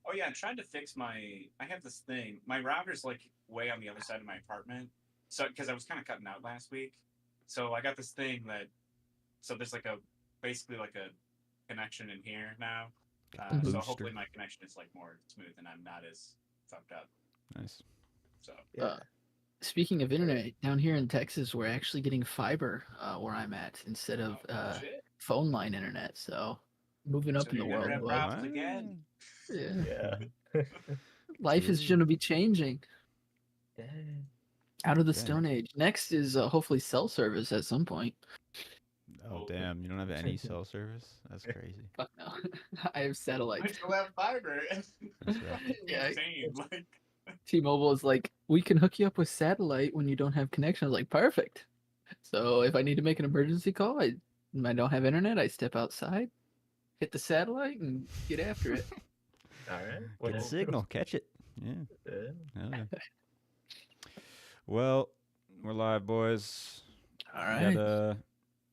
Oh yeah, I tried to fix I have this thing. My router's like way on the other side of my apartment. So because I was kind of cutting out last week, so I got this thing that so there's like a basically like a connection in here now. Got the So booster. hopefully my connection is like more smooth and I'm not as fucked up. Nice. So Yeah. Speaking of internet, down here in Texas, we're actually getting fiber where I'm at instead of shit. phone line internet. So moving So up in the you're gonna world, have boy. problems again. Yeah, Yeah. life is True. going to be changing Dang. out of the Dang. Stone Age. Next is hopefully cell service at some point. Oh damn! You don't have any cell service? That's crazy. Fuck no, I have I satellite. still have fiber. That's rough. Yeah, Insane. Like T-Mobile is like, we can hook you up with satellite when you don't have connection. I was like, perfect. So if I need to make an emergency call, I don't have internet. I step outside, hit the satellite, and get after it. All right. Get a signal, catch it. Yeah. Yeah. Hell yeah. Well, we're live, boys. All You right.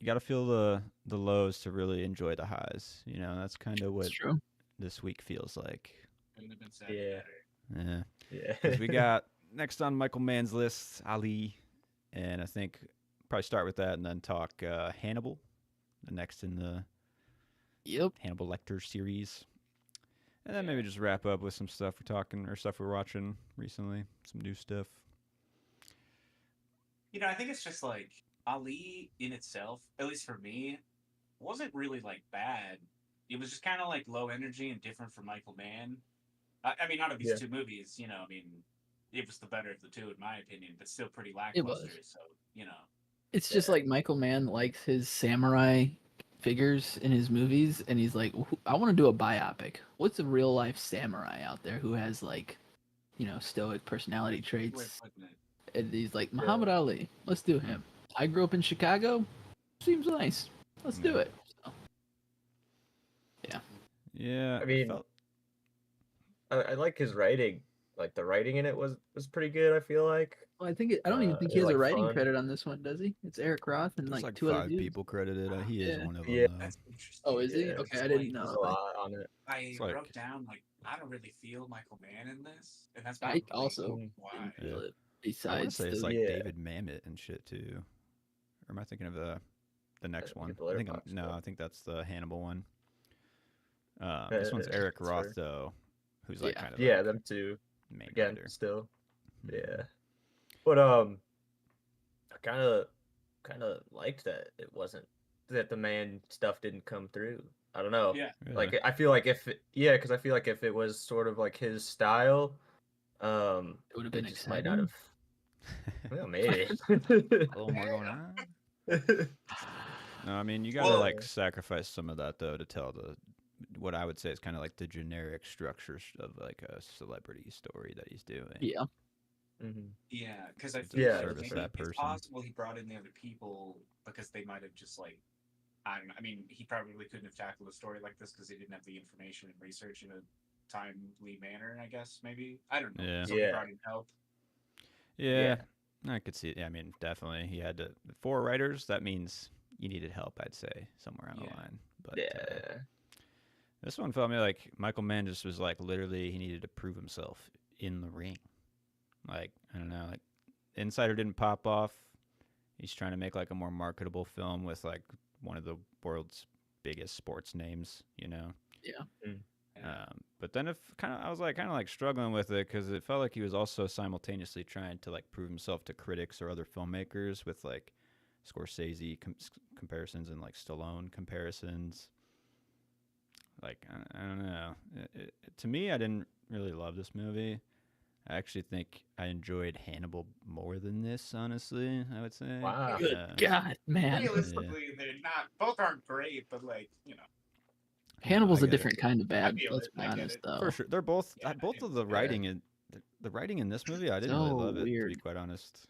gotta feel the lows to really enjoy the highs. You know, that's kind of what That's true. this week feels like. couldn't have been said Yeah. better. Yeah. Yeah. 'Cause we got next on Michael Mann's list, Ali, and I think probably start with that and then talk Hannibal, the next in the Yep. Hannibal Lecter series, and then maybe just wrap up with some stuff we're talking or stuff we're watching recently, some new stuff. I think it's just like Ali in itself, at least for me, wasn't really like bad. It was just kind of like low energy and different from Michael Mann. I mean, out of these Yeah. two movies, I mean, it was the better of the two in my opinion, but still pretty It was. lackluster. So It's just like Michael Mann likes his samurai figures in his movies, and he's like, I want to do a biopic. What's a real life samurai out there who has like, stoic personality way of traits? putting it. And he's like, Muhammad Ali. Let's do him. I grew up in Chicago. Seems nice. Let's do it. So, Yeah, I mean, I like his writing. Like the writing in it was pretty good. I feel like. well, I don't even think he it's, has a like, writing fun. credit on this one, does he? It's Eric Roth and there's like like two other five dudes. people credited. He is Yeah. one of them. Yeah. Though. That's interesting. Oh, is he? Yeah, Okay, it's I didn't like- There's know. a lot on it. I like- wrote down like I don't really feel Michael Mann in this, and that's I probably also why. didn't feel it. I want to Besides, say it's the, like Yeah. David Mamet and shit too. Or am I thinking of the next think one? of the I think Letterboxd no, one. I think that's the Hannibal one. This one's Eric that's Roth fair. though, who's like Yeah. kind of Yeah, like them two main again. writer. Still. Mhm. Yeah. But I kind of liked that it wasn't that the man stuff didn't come through. I don't know. Yeah, Really? Like I feel like because I feel like if it was sort of like his style, it would have it been just might exciting. not have. Well, maybe. a little more going on. No, I mean you gotta Well- like sacrifice some of that though to tell what I would say is kind of like the generic structure of like a celebrity story that he's doing. Yeah. Mhm. yeah, because I To feel Yeah, like service maybe that it's person. possible he brought in the other people because they might have just like I don't know. I mean, he probably couldn't have tackled a story like this because he didn't have the information and research in a timely manner. I guess maybe I don't know. Yeah. So he Yeah. brought in help. Yeah, I could see it. Yeah, I mean, definitely he had to. 4 writers. That means you needed help. I'd say somewhere on the Yeah. line. But Yeah. this one felt me like Michael Mann just was like literally he needed to prove himself in the ring. Like I don't know, like Insider didn't pop off. He's trying to make like a more marketable film with like one of the world's biggest sports names, you know. Yeah. But then I was like kind of like struggling with it because it felt like he was also simultaneously trying to like prove himself to critics or other filmmakers with like Scorsese comparisons and like Stallone comparisons. Like I don't know. To me, I didn't really love this movie. I actually think I enjoyed Hannibal more than this. Honestly, I would say. Wow. Good God, man. Realistically, they're not. Both aren't great, but like Hannibal's I a get it. different kind of bad. feel Let's it. be I get honest, it. though. For sure, they're both Yeah, both of it's- the writing in the writing in this movie. I didn't really So love it, to be weird. quite honest.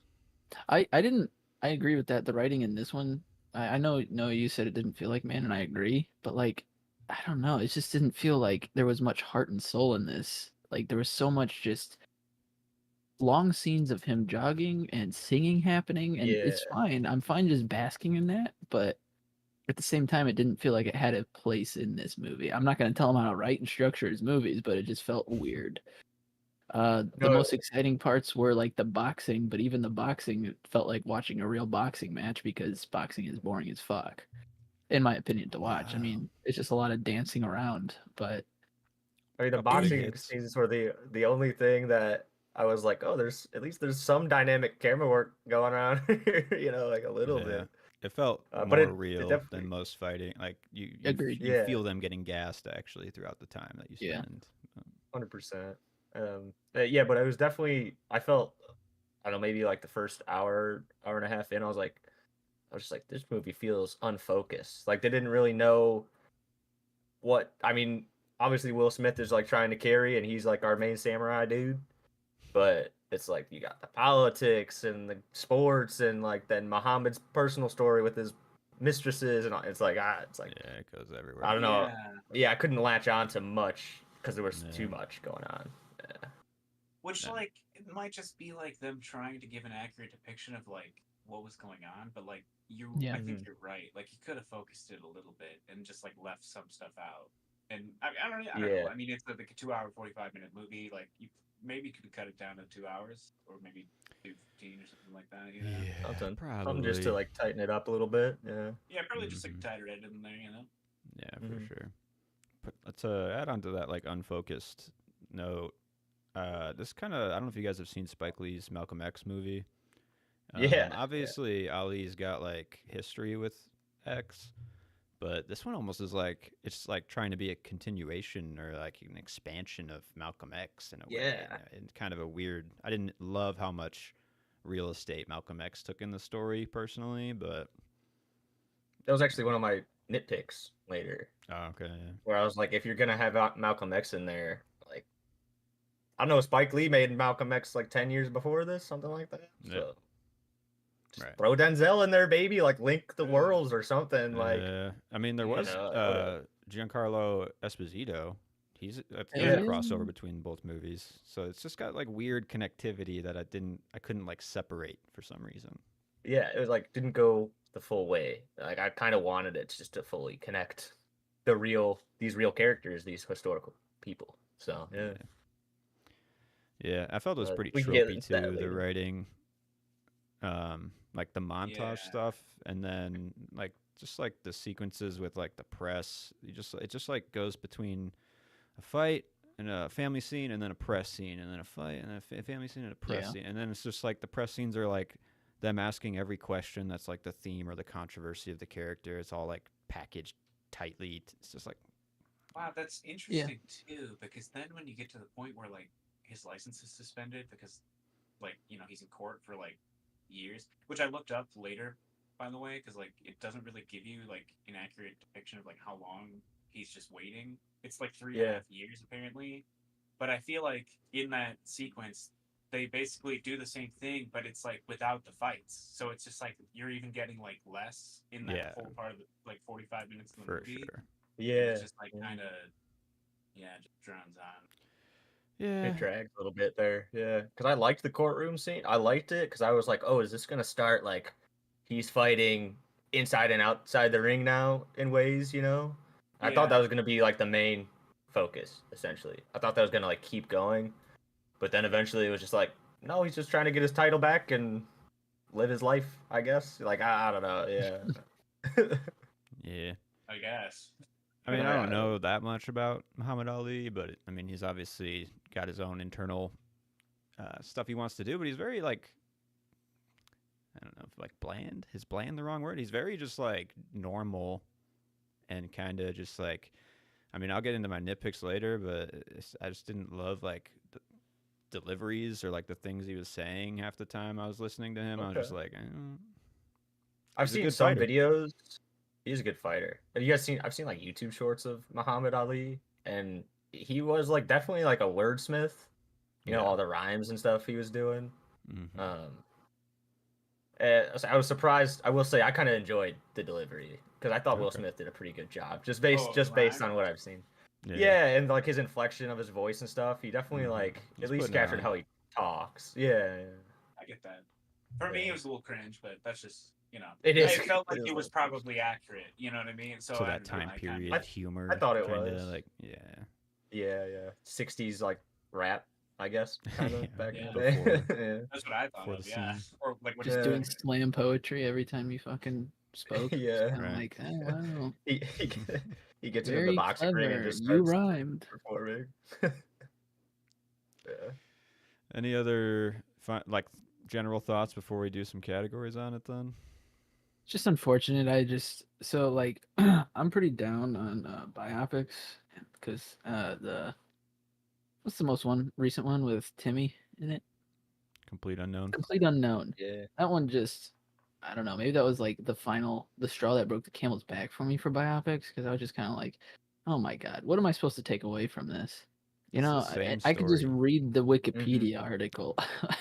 I didn't. I agree with that. The writing in this one, I know. No, you said it didn't feel like Man, and I agree. But like, I don't know. It just didn't feel like there was much heart and soul in this. Like there was so much just long scenes of him jogging and singing happening, and it's Yeah. fine. I'm fine just basking in that. But at the same time, it didn't feel like it had a place in this movie. I'm not going to tell him how to write and structure his movies, but it just felt weird. The No, most exciting parts were like the boxing, but even the boxing it felt like watching a real boxing match because boxing is boring as fuck, in my opinion, to watch. I Wow. mean, it's just a lot of dancing around, but I mean, the Couple big boxing hits. scenes were the only thing that I was like, oh, there's at least there's some dynamic camera work going on here, like a little Yeah. bit. It felt But more it real definitely, than most fighting. Like agreed. you yeah, feel them getting gassed actually throughout the time that you Yeah. spend. 100%. Yeah, but it was definitely I felt I don't know maybe like the first hour and a half in, I was just like, this movie feels unfocused. Like they didn't really know what I mean. Obviously, Will Smith is like trying to carry, and he's like our main samurai dude. But it's like you got the politics and the sports, and like then Muhammad's personal story with his mistresses, and it's like Yeah, it goes I everywhere. don't know. Yeah. Yeah, I couldn't latch on to much because there was Yeah. too much going on. Yeah. Which Yeah. like it might just be like them trying to give an accurate depiction of like what was going on, but like Yeah. I think you're right. Like he could have focused it a little bit and just like left some stuff out. And I don't know. Yeah. I mean, it's like a 2 hour 45 minute movie. Like you maybe could cut it down to 2 hours or maybe 2:15 or something like that. Yeah, Something probably. just to like tighten it up a little bit. Yeah. Yeah, probably just like Mhm. tighter edit in there. Yeah, for Mhm. sure. But let's add on to that like unfocused note. This kind of I don't know if you guys have seen Spike Lee's Malcolm X movie. Yeah. Obviously Ali's got like history with X, but this one almost is like it's like trying to be a continuation or like an expansion of Malcolm X in a way. Yeah. And kind of a weird. I didn't love how much real estate Malcolm X took in the story personally, but That was actually one of my nitpicks later, oh, okay, yeah. where I was like, if you're gonna have Malcolm X in there, like I don't know, Spike Lee made Malcolm X like 10 years before this, something like that. Yeah. So just Right. throw Denzel in there, baby. Like link the worlds or something. Like I mean, there you was know, Giancarlo Esposito. He's a Yeah. crossover between both movies, so it's just got like weird connectivity that I couldn't like separate for some reason. yeah, it was like didn't go the full way. Like I kind of wanted it just to fully connect these real characters, these historical people. So yeah, Yeah, I felt it was but pretty we can get tropey into that too. The later. writing, like the montage Yeah. stuff, and then like just like the sequences with like the press. It just like goes between a fight and a family scene, and then a press scene, and then a fight and a family scene and a press Yeah. scene, and then it's just like the press scenes are like them asking every question that's like the theme or the controversy of the character. It's all like packaged tightly. It's just like Wow, that's interesting too. Because then when you get to the point where like his license is suspended because like he's in court for like years, which I looked up later, by the way, because like it doesn't really give you like an accurate depiction of like how long he's just waiting. It's like 3.5 years apparently, but I feel like in that sequence they basically do the same thing, but it's like without the fights. So it's just like you're even getting like less in that Yeah. whole part of the like 45 minutes of the for movie. sure. And Yeah, it's just like kind of just drones on. Yeah. it drags a little bit there. Yeah, because I liked the courtroom scene. I liked it because I was like, oh, is this gonna start like he's fighting inside and outside the ring now in ways, I thought that Yeah. was gonna be like the main focus essentially. I thought that was gonna like keep going, but then eventually it was just like, no, he's just trying to get his title back and live his life. I guess. Like I don't know. Yeah. Yeah. I guess. I mean, I don't Yeah. know that much about Muhammad Ali, but I mean, he's obviously got his own internal stuff he wants to do, but he's very like, I don't know, if like bland. Is bland the wrong word? He's very just like normal and kind of just like, I mean, I'll get into my nitpicks later, but I just didn't love like the deliveries or like the things he was saying half the time I was listening to him. I was just Okay. like, I've He's a seen good some fighter. videos. He's a good fighter. Have you guys seen? I've seen like YouTube shorts of Muhammad Ali, and he was like definitely like a wordsmith. Yeah. All the rhymes and stuff he was doing. Mhm. So I was surprised. I will say I kind of enjoyed the delivery because I thought Will Okay. Smith did a pretty good job, just Oh, based on rhyme? what I've seen. Yeah. Yeah, and like his inflection of his voice and stuff. He definitely Mhm. like He's at least putting it captured on. how he talks. Yeah. I get that. For me, Yeah. it was a little cringe, but that's just It is. It felt like is it was like- probably accurate. You know what I mean? So I that don't know, time I kinda- period humor. I thought it kinda, was. like, yeah. Yeah, 60s like rap, I guess, kind of Yeah, back in yeah. the day. Before- yeah. That's what I thought For of. the Yeah. scene. Or like what Just you doing said. slam poetry every time you fucking spoke. Yeah. Kind of Right. like, oh wow, He gets into the very boxing ring and clever. just You starts rhymed. performing. yeah. Any other like general thoughts before we do some categories on it then? It's just unfortunate. So like I'm pretty down on biopics because what's the most recent one with Timmy in it? Complete unknown. Complete Unknown. Yeah. That one just, I don't know. Maybe that was like the straw that broke the camel's back for me for biopics because I was just kind of like, oh my god, what am I supposed to take away from this? You It's the know, same I could just story. read the Wikipedia article.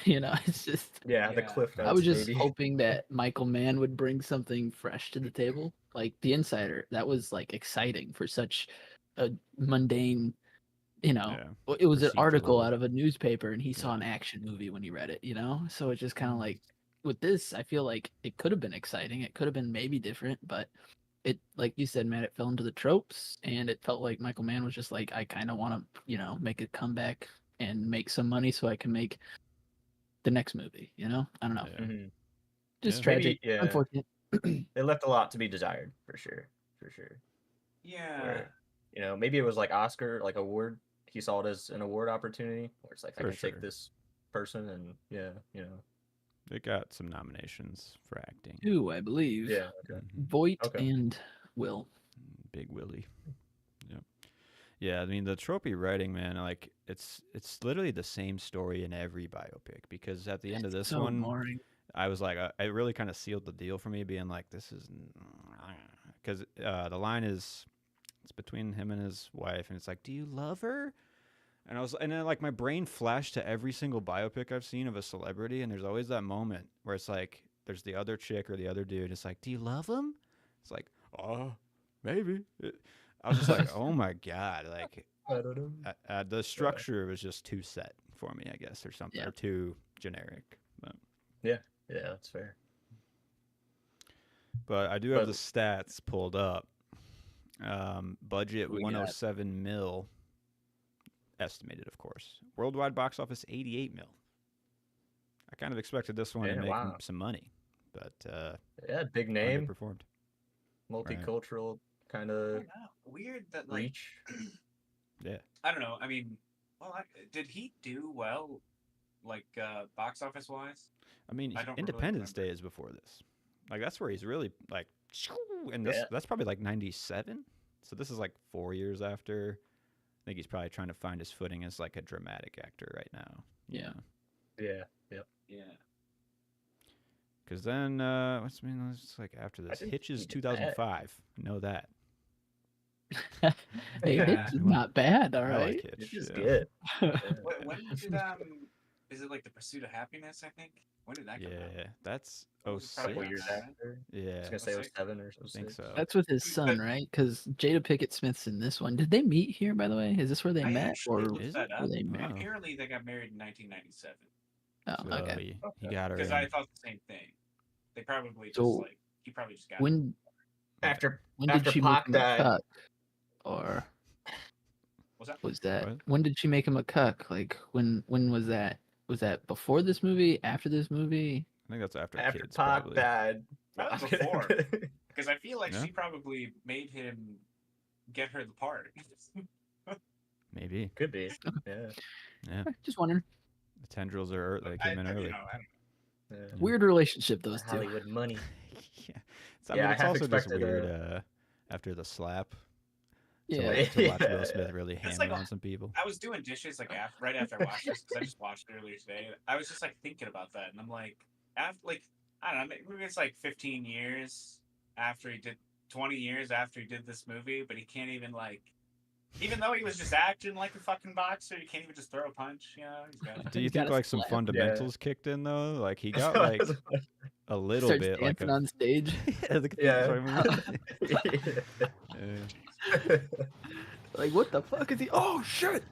It's just. Yeah, the Yeah. cliff notes. I was just baby. hoping that Michael Mann would bring something fresh to the table, like The Insider. That was like exciting for such a mundane, Yeah. it was an article Procedural. out of a newspaper, and he saw Yeah. an action movie when he read it. So it's just kind of like with this, I feel like it could have been exciting. It could have been maybe different, but it, like you said, Matt, it fell into the tropes, and it felt like Michael Mann was just like, I kind of want to, make a comeback and make some money so I can make the next movie. I don't know. Yeah. Mhm. Just Yeah. tragic, Maybe, yeah. unfortunate. It left a lot to be desired, for sure. Yeah. Where, maybe it was like Oscar, like award. He saw it as an award opportunity, where it's like I For can sure. take this person and It got some nominations for acting. Two, I believe. yeah. Okay. Mhm. Voight Okay. and Will. Big Willie. Yep. Yeah, I mean the tropey writing, man, like it's literally the same story in every biopic because at the end of this so one, boring. I was like, it really kind of sealed the deal for me, being like, this is because the line is, it's between him and his wife, and it's like, do you love her? And then like my brain flashed to every single biopic I've seen of a celebrity, and there's always that moment where it's like, there's the other chick or the other dude. It's like, do you love him? It's like, oh, maybe. I was just like, oh my god, like I don't know. the structure was just too set for me, I guess, or something, Yeah. or too generic. Yeah, that's fair. But I do have But- the stats pulled up. Budget What we got? 107 mil, estimated, of course. Worldwide box office 88 mil. I kind of expected this one to Yeah, make wow. some money, but Yeah, big name, underperformed. multicultural kind I of don't know. Weird that like reach. Yeah, I don't know. I mean, did he do well, like box office wise? I mean, I don't really Independence remember. Day is before this. Like that's where he's really like, and this Yeah. that's probably like 97. So this is like 4 years after. I think he's probably trying to find his footing as like a dramatic actor right now. Yeah. Yeah, Yeah. Because then, it's like after this, think Hitches he did that. 2005. Know that. Hey, Yeah. it's not bad. All I right. like Hitch. it's just yeah. good. When did is it like The Pursuit of Happiness? I think. When did that come out? Yeah, that's That was 06. probably Couple years around after. I Yeah, was gonna say 06. 07 or I something. think so. That's with his son, right? Because Jada Pinkett Smith's in this one. Did they meet here, by the way? Is this where they I met, actually or looked Is that it? up. were they Oh. married? Apparently, they got married in 1997. Oh, So okay. he got her. Because in. I thought the same thing. They probably just So, he probably just got When After when did After she Pac make him a died. cuck? Or What's that? was that What? when did she make him a cuck? Like when was that? Was that before this movie? After this movie? I think that's after After kids, Pac probably. died. Probably before. Because I feel like Yeah. she probably made him get her the part. Maybe. Could be. Yeah. Yeah, Just wondering. the tendrils are they came in early. I don't know. yeah. Weird relationship those two. Hollywood money. Yeah, I Yeah, mean, I it's half also just expected, weird. After the slap, to, Yeah. like, to watch Yeah, Will Smith yeah. really It's hammer like- on some people. I was doing dishes like right after I watched this because I just watched it earlier today. I was just like thinking about that, and I'm like, I don't know, maybe it's like 15 years after he did, 20 years after he did this movie, but he can't even like, even though he was just acting like a fucking boxer, he can't even just throw a punch. He's got. Do you He's think gotta like some slap. fundamentals kicked in though? Like he got like a little Starts bit like dancing a on stage. yeah, look at Yeah. sorry, yeah. Like what the fuck is he? Oh shit!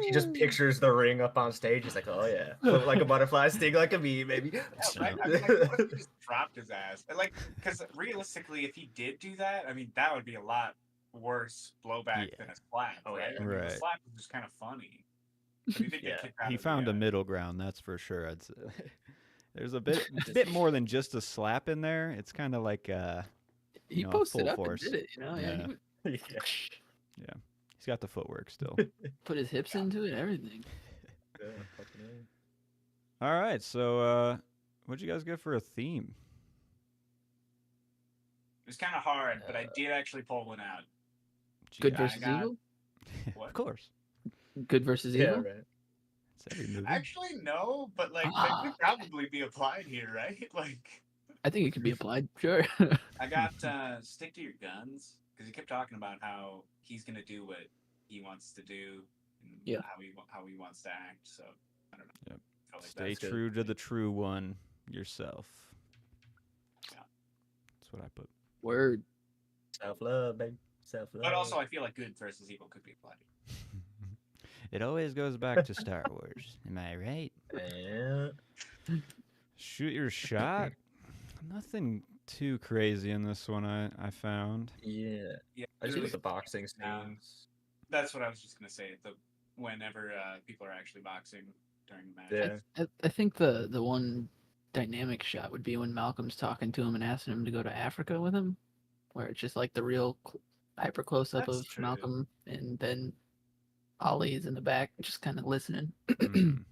He just pictures the ring up on stage. He's like, oh yeah, float like a butterfly, sting like a bee, baby. Yeah, right? I mean, like, what if he just dropped his ass? And, like, because realistically, if he did do that, I mean, that would be a lot worse blowback Yeah. than a slap, Oh, right? yeah. I mean, the Right. slap was just kind of funny. But he did get Yeah. kicked out He of found the, a middle ground, that's for sure. I'd say. There's a bit more than just a slap in there. It's kind of like He know, posted full up force. and did it. Yeah. Yeah. Yeah, he's got the footwork still. Put his hips into it, everything. Yeah, fucking A. All right, so what'd you guys get for a theme? It was kind of hard, but I did actually pull one out. Good GI. versus got- evil. What? Of course. Good versus Yeah, evil. right. It's every movie. Actually, no, but like that could probably be applied here, right? Like, I think it could be applied. Sure. I got stick to your guns because he kept talking about how he's gonna do what he wants to do and Yeah. how he wants to act. So I don't know. Yep. Felt like Stay that's good. true to the true one yourself. Yeah. That's what I put. Word. Self love, baby. Self love. But also, I feel like good versus evil could be applied. It always goes back to Star Wars. Am I right? Yeah. Shoot your shot. Nothing too crazy in this one. I found. Yeah. Yeah, I just really- with the boxing scenes. That's what I was just gonna say. Whenever people are actually boxing during the match. Yeah. I think the one dynamic shot would be when Malcolm's talking to him and asking him to go to Africa with him, where it's just like the real hyper close up That's of true. Malcolm, and then Ollie is in the back, just kind of listening, Mm.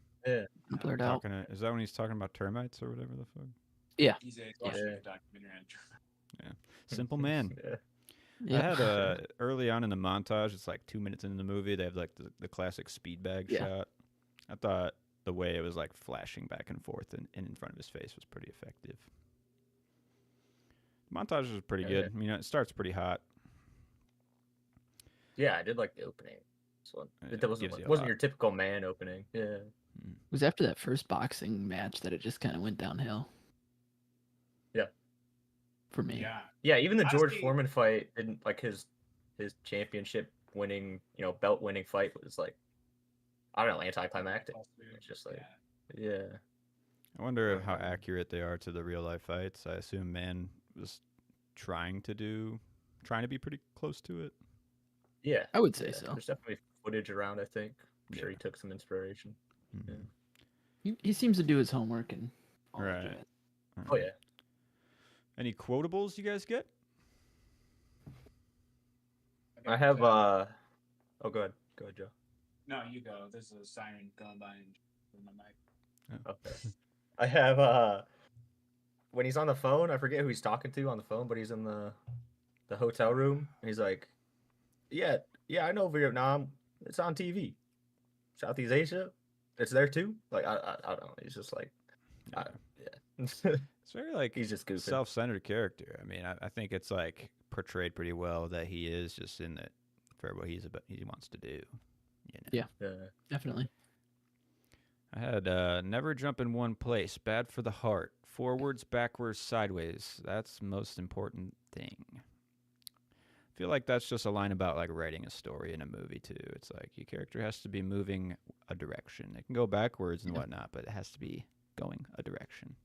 blurred out. Is that when he's talking about termites or whatever the fuck? He's watching a documentary on Simple man. Yeah. Yeah. I had early on in the montage, it's like 2 minutes into the movie, they have like the classic speed bag Yeah. shot. I thought the way it was like flashing back and forth and in front of his face was pretty effective. Montage was pretty Yeah, good. You know, it starts pretty hot. Yeah, I did like the opening. So It that wasn't gives you a wasn't lot. your typical man opening. Yeah. It was after that first boxing match that it just kind of went downhill. Yeah. For me. Yeah. Yeah, even the George Honestly- Foreman fight didn't like his championship winning, belt winning fight was like, I don't know, anticlimactic. It's just like, yeah. I wonder how accurate they are to the real life fights. I assume Mann was trying to be pretty close to it. Yeah. I would say Yeah, so. There's definitely footage around, I think. I'm sure Yeah. he took some inspiration. Mhm. He seems to do his homework and all that Right. jazz. Oh yeah. Any quotables you guys get? I have oh go ahead. Go ahead, Joe. No, you go. There's a siren going by in my mic. Okay. I have when he's on the phone, I forget who he's talking to on the phone, but he's in the hotel room and he's like, Yeah, I know Vietnam. It's on TV. Southeast Asia. It's there too. Like I don't know. He's just like Yeah. yeah. It's very like He's just goofy. self-centered character. I mean, I think it's like portrayed pretty well that he is just in it for what he wants to do. You know? Yeah. Yeah. Definitely. I had never jump in one place. Bad for the heart. Forwards, backwards, sideways. That's the most important thing. I feel like that's just a line about like writing a story in a movie too. It's like your character has to be moving a direction. It can go backwards and Yeah. whatnot, but it has to be going a direction.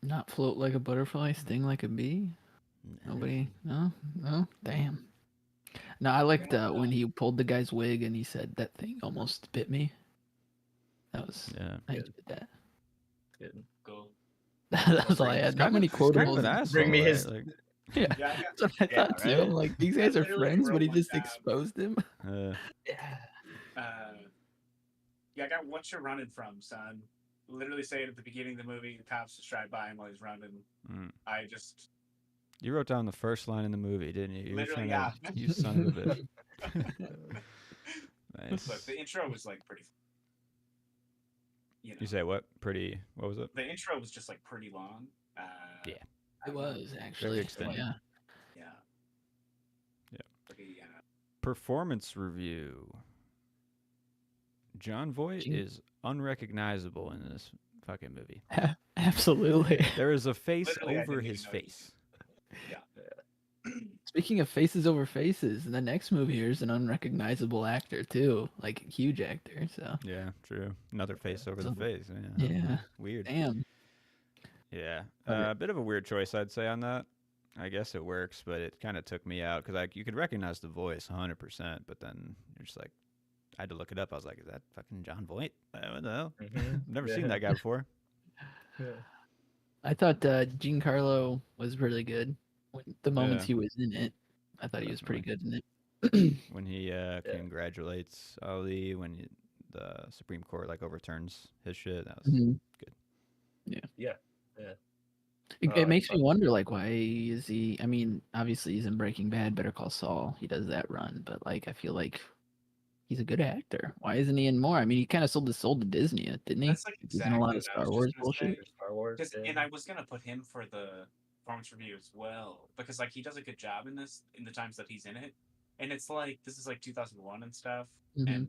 Not float like a butterfly, sting like a bee. Nobody. No. Damn. No, I liked when he pulled the guy's wig and he said that thing almost bit me. That was. Yeah. I enjoyed that. Good. Go. That was all I had. Not many He's kind of quotables. an asshole, Bring me right? his- Like, Yeah, Yeah, I got, that's what I Yeah, thought too. right? I'm like, these I guys are literally friends, but he wrote just one down. exposed him. Yeah. I got what you're running from, son. Literally say it at the beginning of the movie. The cops just drive by him while he's running. mm. I just You wrote down the first line in the movie, didn't you? You were Literally, trying to- You son of a bitch. Nice. look. The intro was like pretty. You know, You say what? Pretty. What was it? the intro was just like pretty long. Yeah. It was actually. extended. Yeah. Yeah. Yeah. Pretty, Performance review. John Voight Gee. is unrecognizable in this fucking movie. Absolutely. There is a face Literally, I over didn't his even know he- face. Speaking of faces over faces, in the next movie here's an unrecognizable actor too, like huge actor. So Yeah, true. Another face over the So, face. yeah, Weird. damn. Yeah, Okay. a bit of a weird choice, I'd say, on that. I guess it works, but it kind of took me out because you could recognize the voice 100%, but then you're just like, I had to look it up. I was like, is that fucking John Voight? What the hell? I've never seen that guy before. Yeah. I thought Giancarlo was really good. The moments Yeah. he was in it, I thought he was pretty good in it. When he congratulates Ali, when the Supreme Court like overturns his shit, that was Mhm. good. Yeah. It makes me wonder, like, why is he? I mean, obviously he's in Breaking Bad, Better Call Saul. He does that run, but like, I feel like he's a good actor. Why isn't he in more? I mean, he kind of sold his soul to Disney, didn't he? That's like He's in a lot exactly of what I Star was Wars just gonna say. bullshit. Star Wars. And I was gonna put him for the performance review as well because like he does a good job in this in the times that he's in it, and it's like this is like 2001 and stuff, Mhm.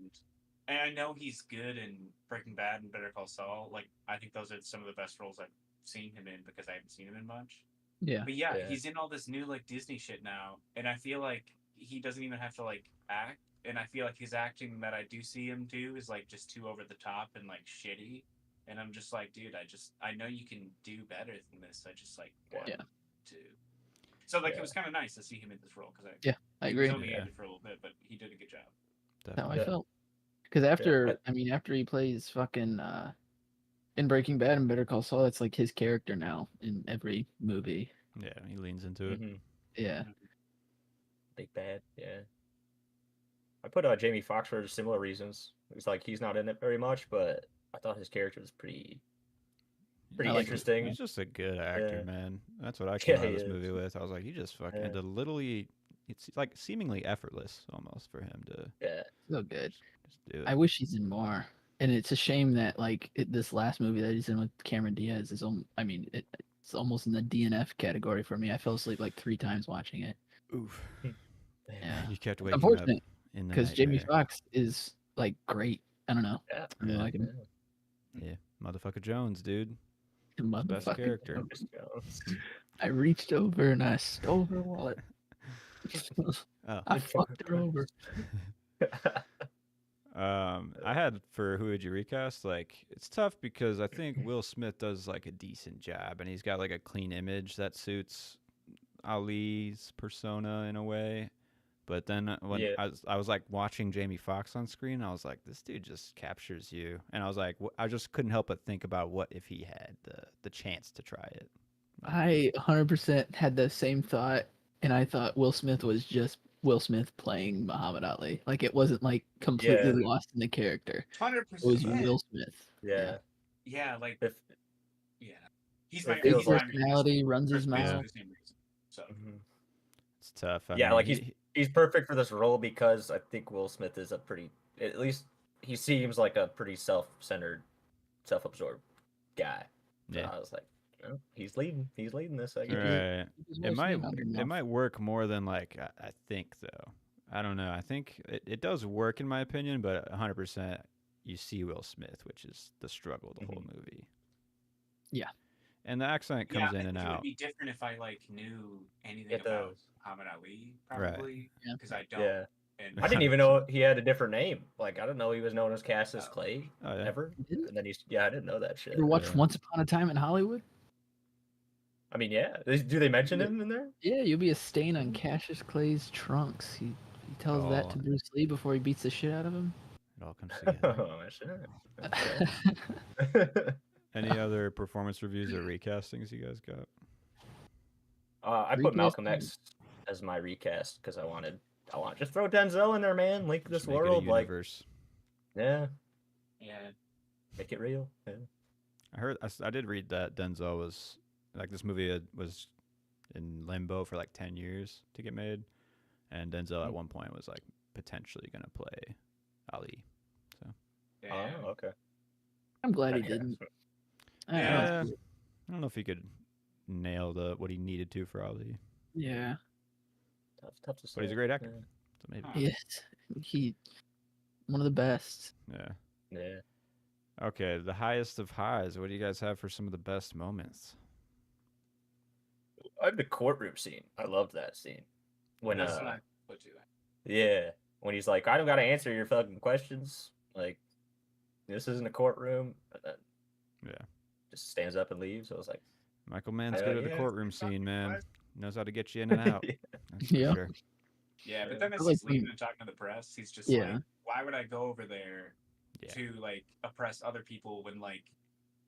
and I know he's good in Breaking Bad and Better Call Saul. Like I think those are some of the best roles I've seen him in because I haven't seen him in much. Yeah. But yeah, he's in all this new like Disney shit now, and I feel like he doesn't even have to like act. And I feel like his acting that I do see him do is like just too over the top and like shitty. And I'm just like, dude, I know you can do better than this. I just like want Yeah. to. So like it was kind of nice to see him in this role because I he agree. was only Yeah. in it for a little bit, but he did a good job. That's how I Yeah. felt. Because after, I mean, after he plays fucking in Breaking Bad and Better Call Saul, it's like his character now in every movie. Yeah, he leans into it. Yeah. Big Bad. Yeah. I put Jamie Foxx for similar reasons. It's like he's not in it very much, but I thought his character was pretty interesting. He's just a good actor, man. That's what I Yeah, came out he of this is. movie with. I was like, he just fucking and it's like seemingly effortless almost for him to So good. just do it. I wish he's in more. And it's a shame that like this last movie that he's in with Cameron Diaz is, I mean, it's almost in the DNF category for me. I fell asleep like 3 times watching it. Oof. Yeah. You kept It's waking up unfortunate in the because Jamie nightmare. Foxx is like great. I don't know. Yeah. I really like him. Yeah, motherfucker Jones, dude. Motherfucker. Best character. I reached over and I stole her wallet. Oh. I fucked her over. I had for who would you recast? Like, it's tough because I think Will Smith does like a decent job, and he's got like a clean image that suits Ali's persona in a way. But then when I was like watching Jamie Foxx on screen, I was like, this dude just captures you, and I was like, I just couldn't help but think about what if he had the chance to try it. I 100% had the same thought, and I thought Will Smith was just Will Smith playing Muhammad Ali. Like it wasn't like completely lost in the character. 100%. It was Will Smith. Yeah. Yeah, like he's It my feels big like- personality, runs his basically mouth. the same reason. So It's tough. I Yeah, mean, like he's perfect for this role because I think Will Smith is a pretty, at least he seems like a pretty self-centered, self-absorbed guy. So Yeah. I was like, oh, he's leading this, I guess. Right. Will It might Smith out of it mouth. might work more than like I think though. I don't know. I think it does work in my opinion, but 100% you see Will Smith, which is the struggle the whole movie. Yeah. And the accent comes in and It out. would be different if I like knew anything It about does. Muhammad Ali, probably. Yeah. Because I don't. Yeah. And I didn't even know he had a different name. Like I didn't know he was known as Cassius Clay Oh, yeah. ever. You didn't? And then I didn't know that shit. You ever watch Yeah. Once Upon a Time in Hollywood? I mean, yeah. Do they mention him in there? Yeah, you'll be a stain on Cassius Clay's trunks. He tells that to Bruce Lee before he beats the shit out of him. It all comes together. Oh, shit. Any other performance reviews or recastings you guys got? I put Malcolm X as my recast because I want just throw Denzel in there, man. Link this Just make it a world, like universe. yeah, yeah. make it real. Yeah. I did read that Denzel was like this movie was in limbo for like 10 years to get made, and Denzel at one point was like potentially gonna play Ali. So Oh, okay. I'm glad he Okay. didn't. yeah, I don't know if he could nail what he needed to for Ali, Yeah. Tough to say. but he's a great actor. Yeah. So maybe. Yes. He one of the best. Yeah. Yeah. Okay, the highest of highs. What do you guys have for some of the best moments? I have the courtroom scene. I loved that scene. when That's what I put to that. yeah, when he's like, I don't gotta answer your fucking questions. Like, this isn't a courtroom. And then Yeah. just stands up and leaves. I was like, Michael Mann's good at the yeah. courtroom scene, man. Knows how to get you in and out. That's for Yeah. sure. Yeah, but then as I like he's leaving when- and talking to the press, he's just Yeah. like, why would I go over there Yeah. to like oppress other people when like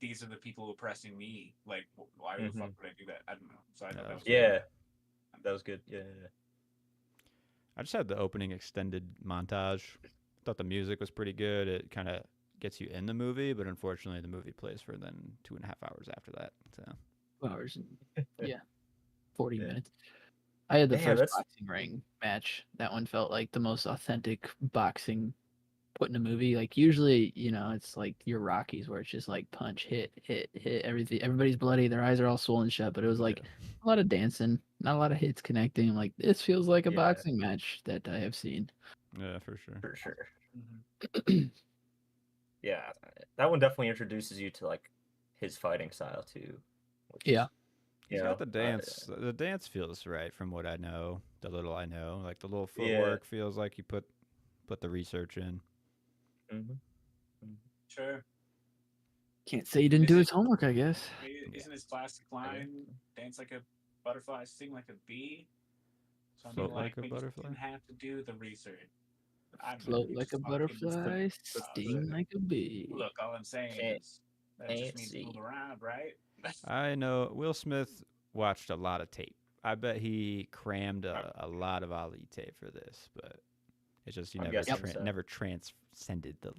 these are the people oppressing me? Like, why the fuck would I do that? I don't know. So I thought that was Yeah, that was good. Yeah. I just had the opening extended montage. Thought the music was pretty good. It kind of gets you in the movie, but unfortunately, the movie plays for then 2.5 hours after that. So 2 hours and 40 Yeah. minutes. I had the Damn, first that's- boxing ring match. That one felt like the most authentic boxing put in a movie. Like usually, it's like your Rockies where it's just like punch, hit, everything. Everybody's bloody, their eyes are all swollen shut. But it was like a lot of dancing, not a lot of hits connecting. I'm like, this feels like a Yeah. boxing match that I have seen. yeah, for sure. For sure. Mhm. Yeah, that one definitely introduces you to like his fighting style too. Which Yeah. is, He's you got know, the dance. The dance feels right from what I know. The little I know, like the little Yeah. footwork feels like you put the research in. mhm. Sure. Can't say he didn't do his homework, I guess. Isn't his classic line dance like a butterfly, sing like a bee? So I mean, Float like like a maybe you butterfly? didn't have to do the research. I don't know, Float you like just a fucking butterfly, stop sting it. like a bee. Look, all I'm saying Can't- is that just can't means see. move around, right? I know Will Smith watched a lot of tape. I bet he crammed a lot of Ali tape for this, but it's just he I'm never guessing so. never transcended the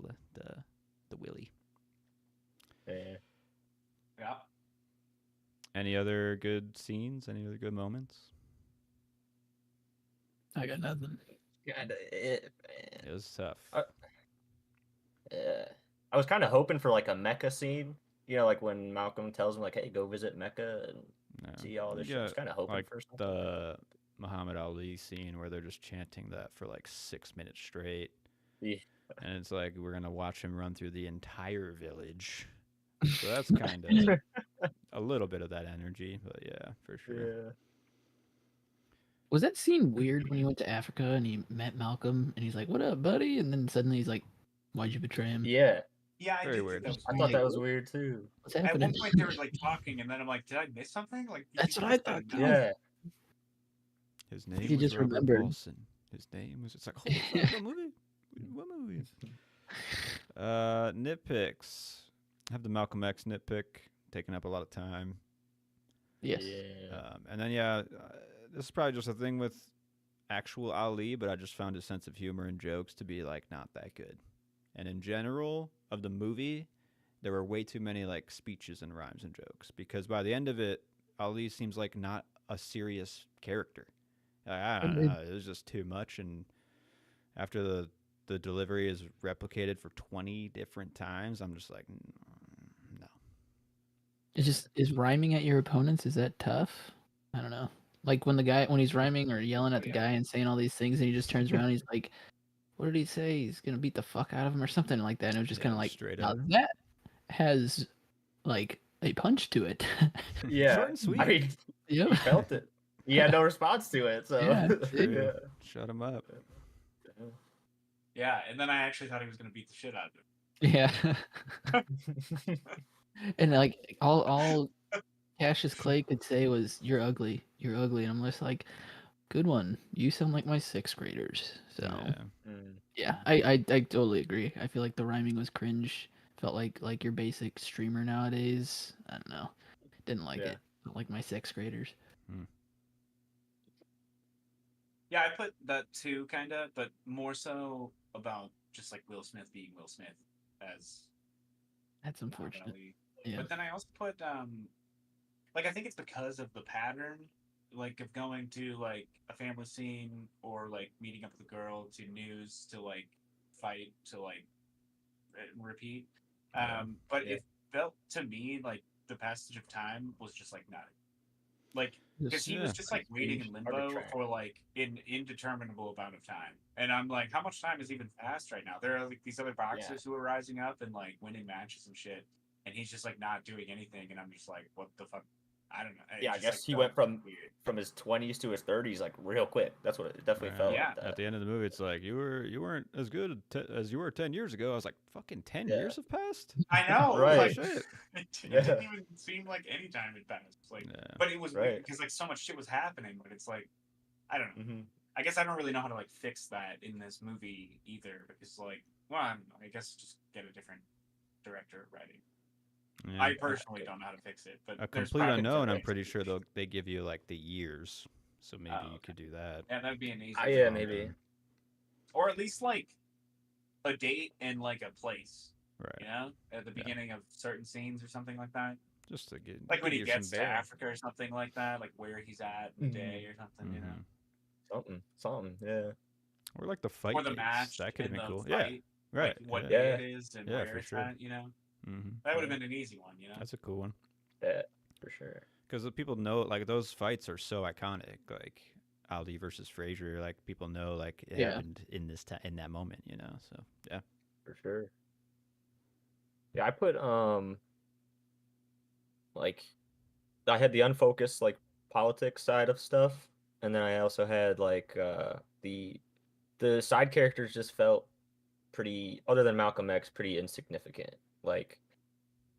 Willie. Yeah. Yeah. Any other good scenes? Any other good moments? I got nothing. Kinda it, man. It was tough. Yeah. I was kind of hoping for like a Mecca scene. You know, like when Malcolm tells him like, "Hey, go visit Mecca and Yeah. see all this You shit." I was got, kind of hoping like for something like the Muhammad Ali scene where they're just chanting that for like 6 minutes straight. Yeah. And it's like we're gonna watch him run through the entire village. So that's kind of a little bit of that energy, but yeah, for sure. Yeah. Was that scene weird when he went to Africa and he met Malcolm and he's like, "What up, buddy?" And then suddenly he's like, "Why'd you betray him?" Yeah. Yeah, I Very did weird. think that was I weird. thought that Like, was weird too. What's At happening? one point they were like talking, and then I'm like, did I miss something? Like That's you what I just said thought, no. too. Yeah. His name he was just Robert remembered. Paulson. His name was. It's like holy fuck, what movie? What movie? Nitpicks. I have the Malcolm X nitpick taking up a lot of time. Yes. Yeah. And then this is probably just a thing with actual Ali, but I just found his sense of humor and jokes to be like not that good. And in general of the movie, there were way too many like speeches and rhymes and jokes because by the end of it, Ali seems like not a serious character. I don't know, it was just too much. And after the delivery is replicated for 20 different times, I'm just like, no. It's just is rhyming at your opponents. Is that tough? I don't know. Like when he's rhyming or yelling at the guy and saying all these things, and he just turns around, and he's like, "What did he say? He's gonna beat the fuck out of him or something like that." And it was just kind of like, straight now up. that has like a punch to it. Yeah. Short and sweet. I mean, Yep. he felt it. He had no response to it, so Yeah, True. Shut him up. Yeah, and then I actually thought he was gonna beat the shit out of him. Yeah. And like all Cassius Clay could say was, "You're ugly. You're ugly." And I'm just like, "Good one. You sound like my sixth graders." So yeah, I totally agree. I feel like the rhyming was cringe. Felt like your basic streamer nowadays. I don't know. Didn't like it. Not like my sixth graders. Yeah, I put that too, kind of, but more so about just like Will Smith being Will Smith as That's unfortunate. Ali. Yeah. But then I also put like I think it's because of the pattern, like of going to like a family scene or like meeting up with a girl to news to like fight to like repeat. But it felt to me like the passage of time was just like not like because he was just like waiting in limbo for like an indeterminable amount of time, and I'm like, how much time has even passed right now? There are like these other boxers who are rising up and like winning matches and shit, and he's just like not doing anything, and I'm just like, what the fuck? I don't know. Yeah, I just, guess he felt went from weird. his 20s to his 30s like real quick. That's what it definitely Right. felt Yeah. like that. At the end of the movie, it's like you weren't as good as you were 10 years ago. I was like, fucking 10 Yeah. years have passed. I know, Holy Right. shit. It Yeah. didn't even seem like any time had passed. Like, Yeah. but it was Right. weird because like so much shit was happening. But it's like, I don't know. Mm-hmm. I guess I don't really know how to like fix that in this movie either. Because like, well, I don't know. I guess just get a different director writing. Yeah. I personally don't know how to fix it, but A there's complete probably unknown. I'm ways pretty to sure do it. they give you like the years, so maybe Oh, you could do that. Yeah, that'd be an easy. Yeah, one. maybe. Or at least like a date and like a place. Right. You know, at the beginning of certain scenes or something like that. Just to get Like when he give you some gets to bearing. Africa or something like that, like where he's at in the Mhm. day or something, you know. Something, yeah. Or like the fight. Or the dates. match That could in have been the cool. Yeah. fight, Right. like what yeah. day it is and Yeah, where for it's sure. at, you know. Mm-hmm. That would have been an easy one, you know. That's a cool one. Yeah, for sure. Because the people know, like those fights are so iconic. Like Ali versus Frazier, like people know, like it Yeah. happened in this in that moment, you know. So yeah. For sure. Yeah, I put like I had the unfocused like politics side of stuff, and then I also had like the side characters just felt pretty, other than Malcolm X, pretty insignificant. Like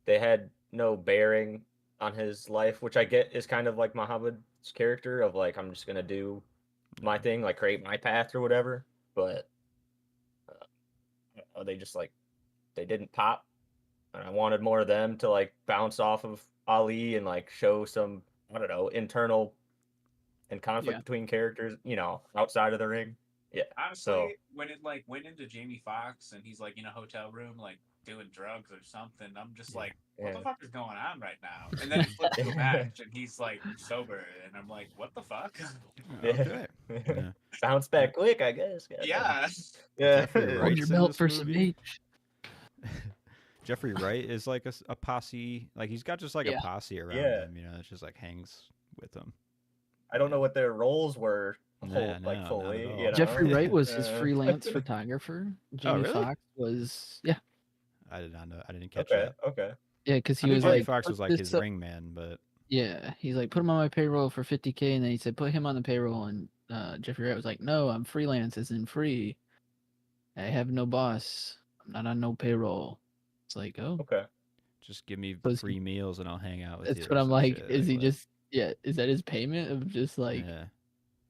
they had no bearing on his life, which I get is kind of like Muhammad's character of like I'm just gonna do my thing, like create my path or whatever. But they just like they didn't pop, and I wanted more of them to like bounce off of Ali and like show some, I don't know, internal and conflict Yeah. between characters, you know, outside of the ring. Yeah. Honestly, when it like went into Jamie Foxx and he's like in a hotel room, like doing drugs or something, I'm just Yeah. like, what the Yeah. fuck is going on right now? And then it flips to a match and he's like sober, and I'm like, what the fuck? Okay. Yeah. Bounce back quick, I guess. Yeah. Yeah. Jeffrey Hold Wright's your in belt this for some movie. H. Jeffrey Wright is like a posse. Like he's got just like Yeah. a posse around Yeah. him, you know. It's just like hangs with him. I don't know what their roles were Yeah, like no, fully. not at all. You know? Jeffrey Wright was his Uh, freelance photographer. Jamie really? Foxx was I did not know. I didn't catch Okay. that. Okay. yeah, because he I think was Jamie like Foxx "Put was like this his up-" ring man, but Yeah, he's like, put him on my payroll for 50K, and then he said, put him on the payroll, and Jeffrey Wright was like, no, I'm freelance, as in free. I have no boss. I'm not on no payroll. It's like, oh, Okay. just give me So is free he- meals and I'll hang out with you. that's or what I'm some like. shit, Is he what? just is that his payment of just like Yeah,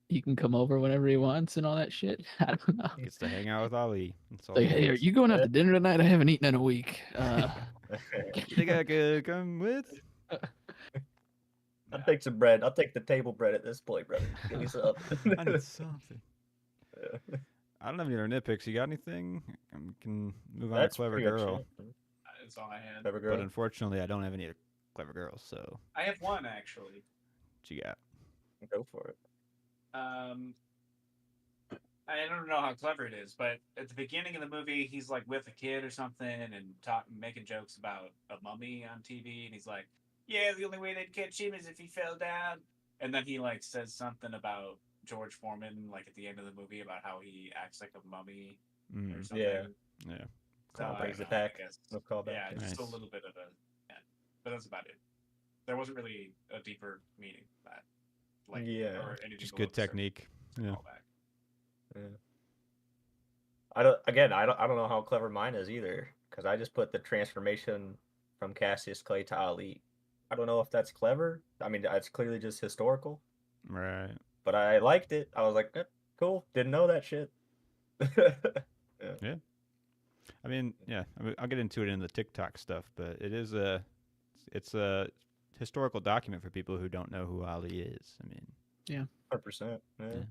he can come over whenever he wants and all that shit? I don't know. gets to hang out with Ali. That's all. Like, he hey, are wants. you going out to dinner tonight? I haven't eaten in a week. You think I could come with? I'll take some bread. I'll take the table bread at this point, brother. Give me some. I need something. I don't have any other nitpicks. You got anything? We can move on That's to Clever pretty much Girl. it. That's all I had. Clever But girl. unfortunately, I don't have any Clever Girls. So I have one actually. what you got? Go for it. I don't know how clever it is, but at the beginning of the movie, he's like with a kid or something and making jokes about a mummy on TV, and he's like, "Yeah, the only way they'd catch him is if he fell down." And then he like says something about George Foreman, like at the end of the movie, about how he acts like a mummy or Mm, something. yeah. So, I Brings don't it know, I back. guess. No callback. Yeah, just a Nice. little bit of a. Yeah, but that's about it. There wasn't really a deeper meaning to that. Like, Yeah. or anything Just below good the surface technique. to Yeah. call back. Yeah. I don't know how clever mine is either, because I just put the transformation from Cassius Clay to Ali. I don't know if that's clever. I mean, it's clearly just historical, Right. but I liked it. I was like, cool. Didn't know that shit. I mean, yeah. I'll get into it in the TikTok stuff, but it's a historical document for people who don't know who Ali is. I mean, 100%. Yeah. Yeah.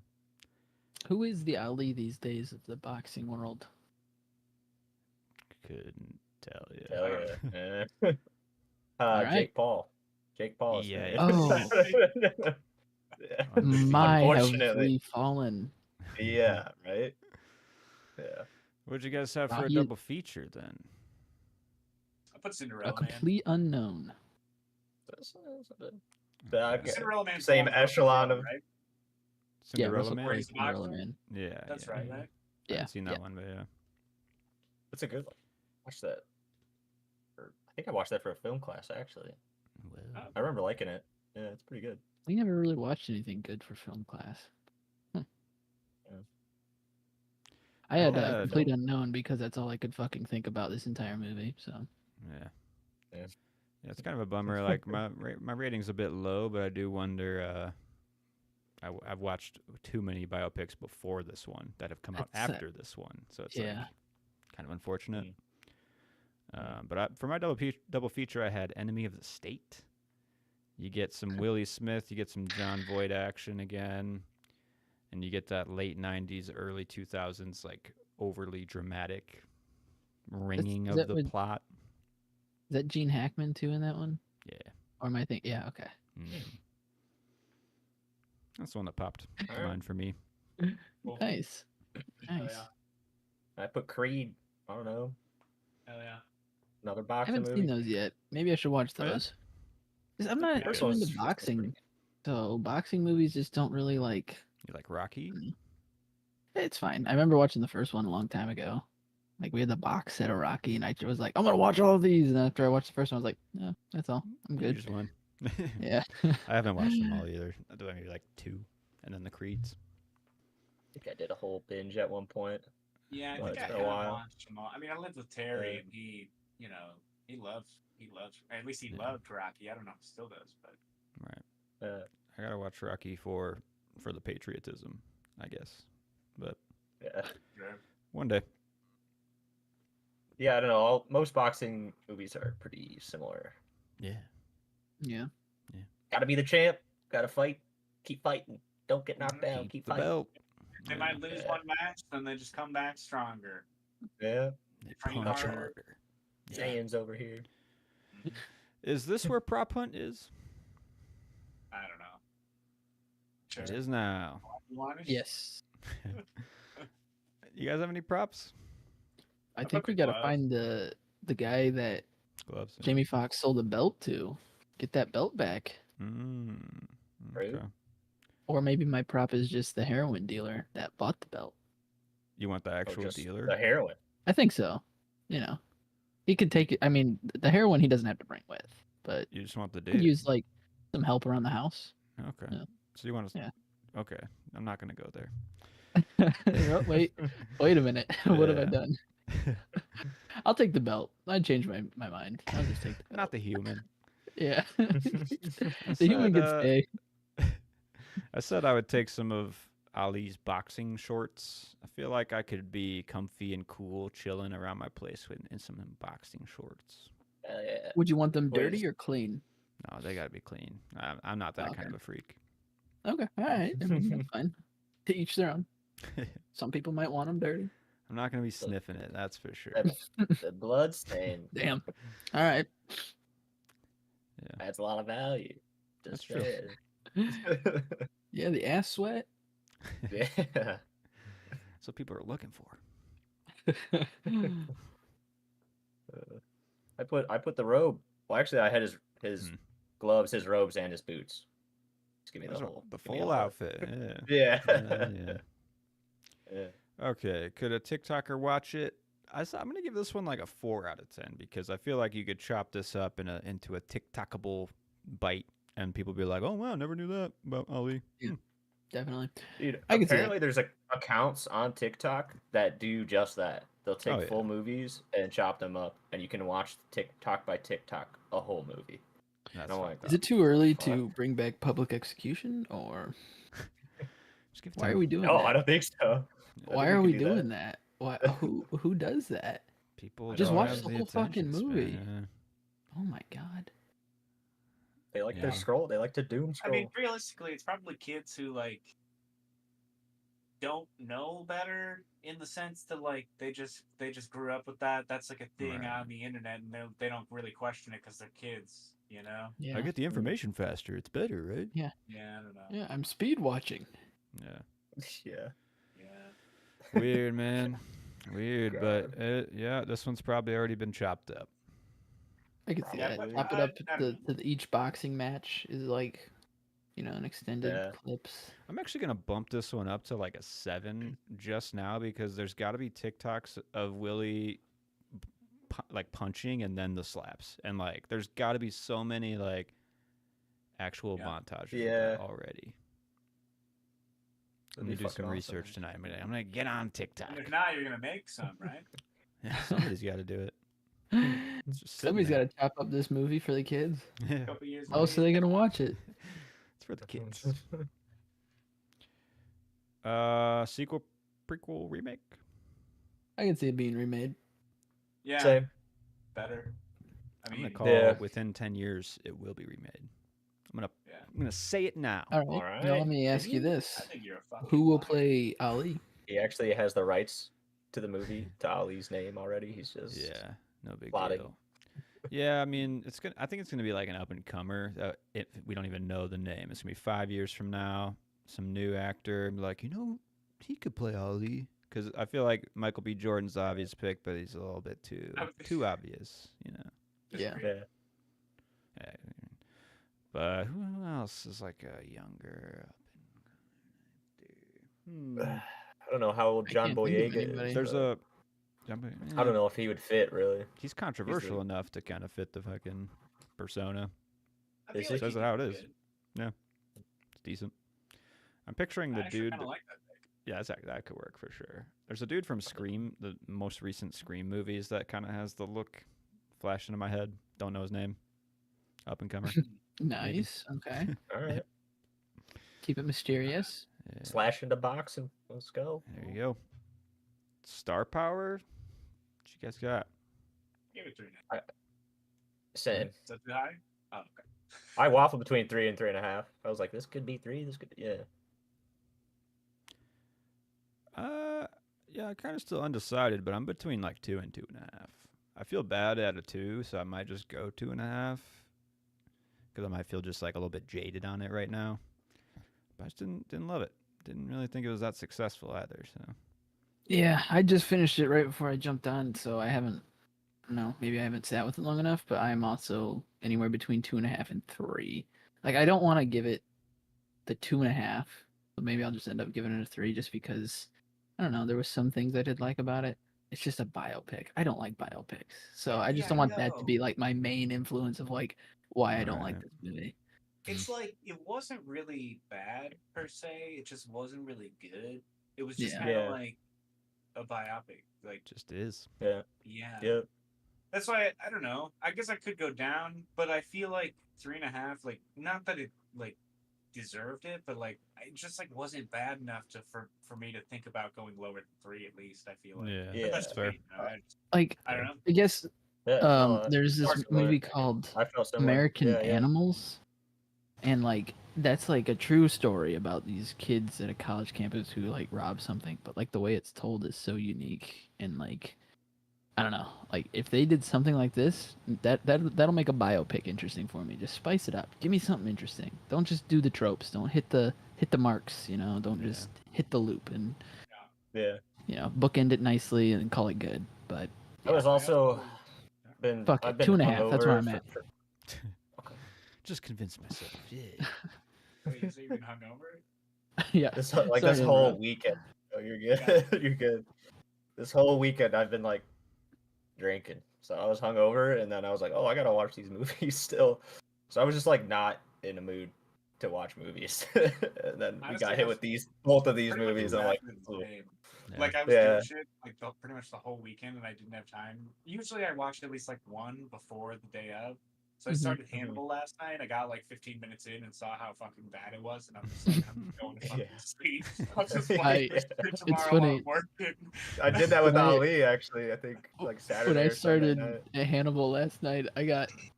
Who is the Ali these days of the boxing world? couldn't tell you. Hell yeah. Alright. Jake Paul. Jake Paul. is Yeah, there. Oh. Yeah. My have Unfortunately. we fallen? Yeah, right? Yeah. What'd you guys have for a Rocky- double feature then? I put A Cinderella Man. complete unknown. Okay. Cinderella Man. Same echelon of. right? Yeah, Cinderella Russell Man? Crowe's the Cinderella boxer? Man. Yeah, That's yeah. right, Mhm. right? I Yeah, haven't seen that yeah. one, but yeah. It's a good one. Watch that. I think I watched that for a film class actually. Well, Oh. I remember liking it. Yeah, it's pretty good. We never really watched anything good for film class. Yeah. I had had- Complete Unknown because that's all I could fucking think about this entire movie. So Yeah. Yeah. Yeah, it's kind of a bummer. Like my rating's a bit low, but I do wonder. I've watched too many biopics before this one that have come out That's, after this one, so it's yeah. like kind of unfortunate. Mm. But for my double feature, I had Enemy of the State. You get some Willie Smith, you get some John Voight action again, and you get that late '90s, early 2000s like overly dramatic ringing is of that the with- plot. Is that Gene Hackman too in that one? Yeah. Or am I thinking? Yeah, okay. That's the one that popped to Alright. mind for me. Cool. Nice. Hell Nice. yeah. I put Creed. I don't know. Hell yeah. Another I boxing haven't movie. seen those yet. Maybe I should watch Oh, yeah? those. 'Cause I'm not First so one's- into first one's pretty boxing, so boxing movies just don't really like. You like Rocky? It's fine. I remember watching the first one a long time ago. Like we had the box set of Rocky, and I was like, I'm gonna watch all of these. And after I watched the first one, I was like, no, that's all. I'm You good. just won. Yeah. I haven't watched them all either. I do maybe like 2, and then the Creeds. I think I did a whole binge at one point. Yeah, I Well, think it's I been a have while. watched them all. I mean, I lived with Terry, Yeah. and he, you know, he loves. At least he Yeah. loved Rocky. I don't know if he still does, but Right. I gotta watch Rocky for the patriotism, I guess. But Yeah. yeah. one day. Yeah, I don't know. Most boxing movies are pretty similar. Yeah. Yeah. Gotta be the champ. Gotta fight. Keep fighting. Don't get knocked down. Keep the fighting. belt. They might lose Yeah. one match, then they just come back stronger. Yeah. They Train punch harder. harder. Yeah. Saiyans over here. Is this where prop hunt is? I don't know. Sure. It is now. You want it? Yes. You guys have any props? I How think about we the gotta glove? find the guy that Gloves. Jamie Foxx sold the belt to. Get that belt back. Mm, Right. okay. Or maybe my prop is just the heroin dealer that bought the belt. You want the Or actual just dealer? The heroin. I think so. You know, he could take it. I mean, the heroin he doesn't have to bring with, but You just want the he dude. could use like some help around the house. Okay. Yeah. So you want to? Yeah. Okay. I'm not gonna go there. Oh, wait a minute. What have I Yeah. done? I'll take the belt. I changed my mind. I'll just take the belt. Not the human. Yeah. I The human said, can stay. I said I would take some of Ali's boxing shorts. I feel like I could be comfy and cool, chilling around my place in some boxing shorts. Yeah. Would you want them Wait, dirty or clean? No, they gotta be clean. I'm not that kind Okay. of a freak. Okay. All right. I mean, that's fine. To each their own. Some people might want them dirty. I'm not gonna be sniffing it. That's for sure. The blood stain Damn. All right. adds a lot of value. That's Just true. saying. Yeah, the ass sweat. Yeah. That's what people are looking for. I put the robe. Well, actually, I had his Hmm. gloves, his robes, and his boots. Just give me the Those are whole the give me full all of it. outfit. Yeah. Yeah. Yeah. Yeah. Okay, could a TikToker watch it? I'm gonna give this one like a 4 out of 10 because I feel like you could chop this up into a TikTokable bite, and people be like, "Oh wow, never knew that about Ali." Definitely. Dude, I can see that. apparently there's accounts on TikTok that do just that. They'll take Oh, yeah. full movies and chop them up, and you can watch TikTok by TikTok a whole movie. That's No, fine. like Is it too early to What? bring back public execution, or Just give it why are time. we doing No, that? I don't think so. Why are we doing that? Why? Who does that? People Just don't watch have the the whole fucking attention span, movie. yeah. Oh my god. They like Yeah. to scroll. They like to doom I scroll. mean, realistically, it's probably kids who like don't know better in the sense that like they just grew up with that. That's like a thing Right. on the internet, and they don't really question it because they're kids. You know? Yeah. I get the information faster. It's better, right? Yeah, I don't know. Yeah, I'm speed watching. Yeah. Yeah. Yeah. Weird, man. Weird, but yeah, this one's probably already been chopped up. I could see Yeah, that. but Chop it up I don't to each boxing match is like, an extended Yeah. clips. I'm actually gonna bump this one up to like a 7 just now because there's got to be TikToks of Willie like punching and then the slaps, and like there's got to be so many like actual Yeah. montages of Yeah. that already. I'm gonna do some research tonight. I'm gonna get on TikTok. And if not, you're gonna make some, right? Yeah, somebody's got to do it. It's just sitting Somebody's got there. to chop up this movie for the kids. Yeah, A couple years How else are later. they gonna watch it? it's for the kids. Sequel, prequel, remake. I can see it being remade. Yeah, Same. better. I I'm mean, gonna call Yeah. within 10 years it will be remade. yeah. I'm gonna say it now. All right. All Now right. let me ask you I this: think you're a fucking Who will liar. play Ali? He actually has the rights to the movie, to Ali's name already. He's just Yeah, no big plotting. deal. Yeah, I mean, it's gonna. I think it's gonna be like an up and comer. If we don't even know the name, it's gonna be 5 years from now. Some new actor, and be like, he could play Ali. Because I feel like Michael B. Jordan's the obvious pick, but he's a little bit too obvious. Yeah. Yeah. Yeah. But who else is like a younger up and coming actor? I don't know how old I John can't think of Boyega anybody. is. There's but a. I don't know if he would fit really. He's controversial enough to kind of fit the fucking persona. I feel Is like he? he Says it how could it be is. good. It's decent. I'm picturing I the actually dude. kind of like that pick. Yeah, that could work for sure. There's a dude from Scream, the most recent Scream movies, that kind of has the look flashing in my head. Don't know his name. Up and comer. Nice. Okay. All right. Keep it mysterious. Yeah, Slash into box and let's go. there you go. Star power. What you guys got? Give it 3.5. Same. Is that too high? Oh, okay. I waffled between 3 and 3.5. I was like, this could be 3. This could, yeah. Yeah, I'm kind of still undecided, but I'm between like 2 and 2.5. I feel bad at a 2, so I might just go 2.5 because I might feel just like a little bit jaded on it right now. But I just didn't love it. Didn't really think it was that successful either. So Yeah, I just finished it right before I jumped on, so I haven't. No, maybe I haven't sat with it long enough, but I'm also anywhere between 2.5 and 3. Like, I don't want to give it the 2.5, but maybe I'll just end up giving it a 3 just because, I don't know, there was some things I did like about it. It's just a biopic. I don't like biopics. So I just Yeah, don't I want that to know. be like my main influence of like why I don't like Right. this movie. It's like it wasn't really bad per se. It just wasn't really good. It was just Yeah. kind of Yeah. like a biopic. Like, just is. Yeah. yeah. Yep. That's why I don't know. I guess I could go down, but I feel like 3.5. Like, not that it like deserved it, but like it just like wasn't bad enough for me to think about going lower than 3 at least. I feel like. Yeah, But Yeah. that's that's fair. me, you know, Like, I don't know. I guess Yeah. no, there's this far similar. movie called I felt similar. American Yeah, yeah. Animals, and like that's like a true story about these kids at a college campus who like rob something, but like the way it's told is so unique and like I don't know, like if they did something like this, that'll make a biopic interesting for me. Just spice it up, give me something interesting. Don't just do the tropes. Don't hit the marks. Don't Yeah. just hit the loop and Yeah. bookend it nicely and call it good. But I was I also been. Fuck it, I've been 2.5, that's where I'm hungover at. Just convince myself. Yeah. Wait, you say you've been hungover? yeah, This Sorry this to whole interrupt. weekend. Oh, you're good. You're good. This whole weekend I've been like drinking. So I was hungover, and then I was like, oh, I gotta watch these movies still. So I was just like not in a mood to watch movies. And then we Honestly, got I hit was with both of these pretty much movies. I'm like, exactly the "Ooh." same. Yeah. Like I was Yeah. doing shit like pretty much the whole weekend, and I didn't have time. Usually, I watched at least like one before the day of. So I Mhm. started Hannibal last night. I got like 15 minutes in and saw how fucking bad it was, and I'm just like, I'm going to fucking Yeah. sleep. I'll just I- watch this yeah. shit tomorrow funny. while I'm working. I did that with When I- Ali actually. I think like Saturday When I or Sunday started night. at Hannibal last night,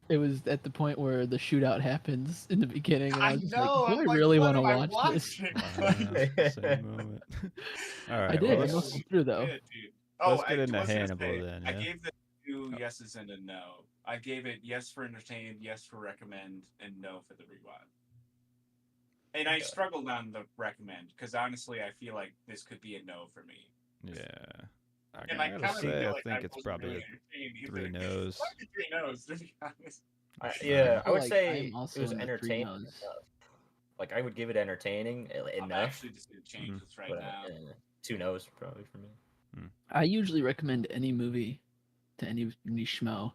it was at the point where the shootout happens in the beginning, and I I was just know. like, I'm do I like, really what want to am I watch this? watching? Wow, same moment. All right. I did. Well, I let's, muscled through though. Shit, dude. Oh, let's get I into was gonna Hannibal say, then. I Yeah. gave the 2 yeses and a no. I gave it yes for entertained, yes for recommend, and no for the rewatch. And I Okay. struggled on the recommend because honestly, I feel like this could be a no for me. Yeah. And I gotta kind of say, feel I like think I it's wasn't probably really a entertained 3 either. no's. Probably 3 no's, to be honest. Yeah, I feel would like say I'm also it was in the 3 entertaining no's. enough. Like I would give it entertaining I'm enough, actually just gonna change this right but now. 2 no's probably for me. I usually recommend any movie to any schmo,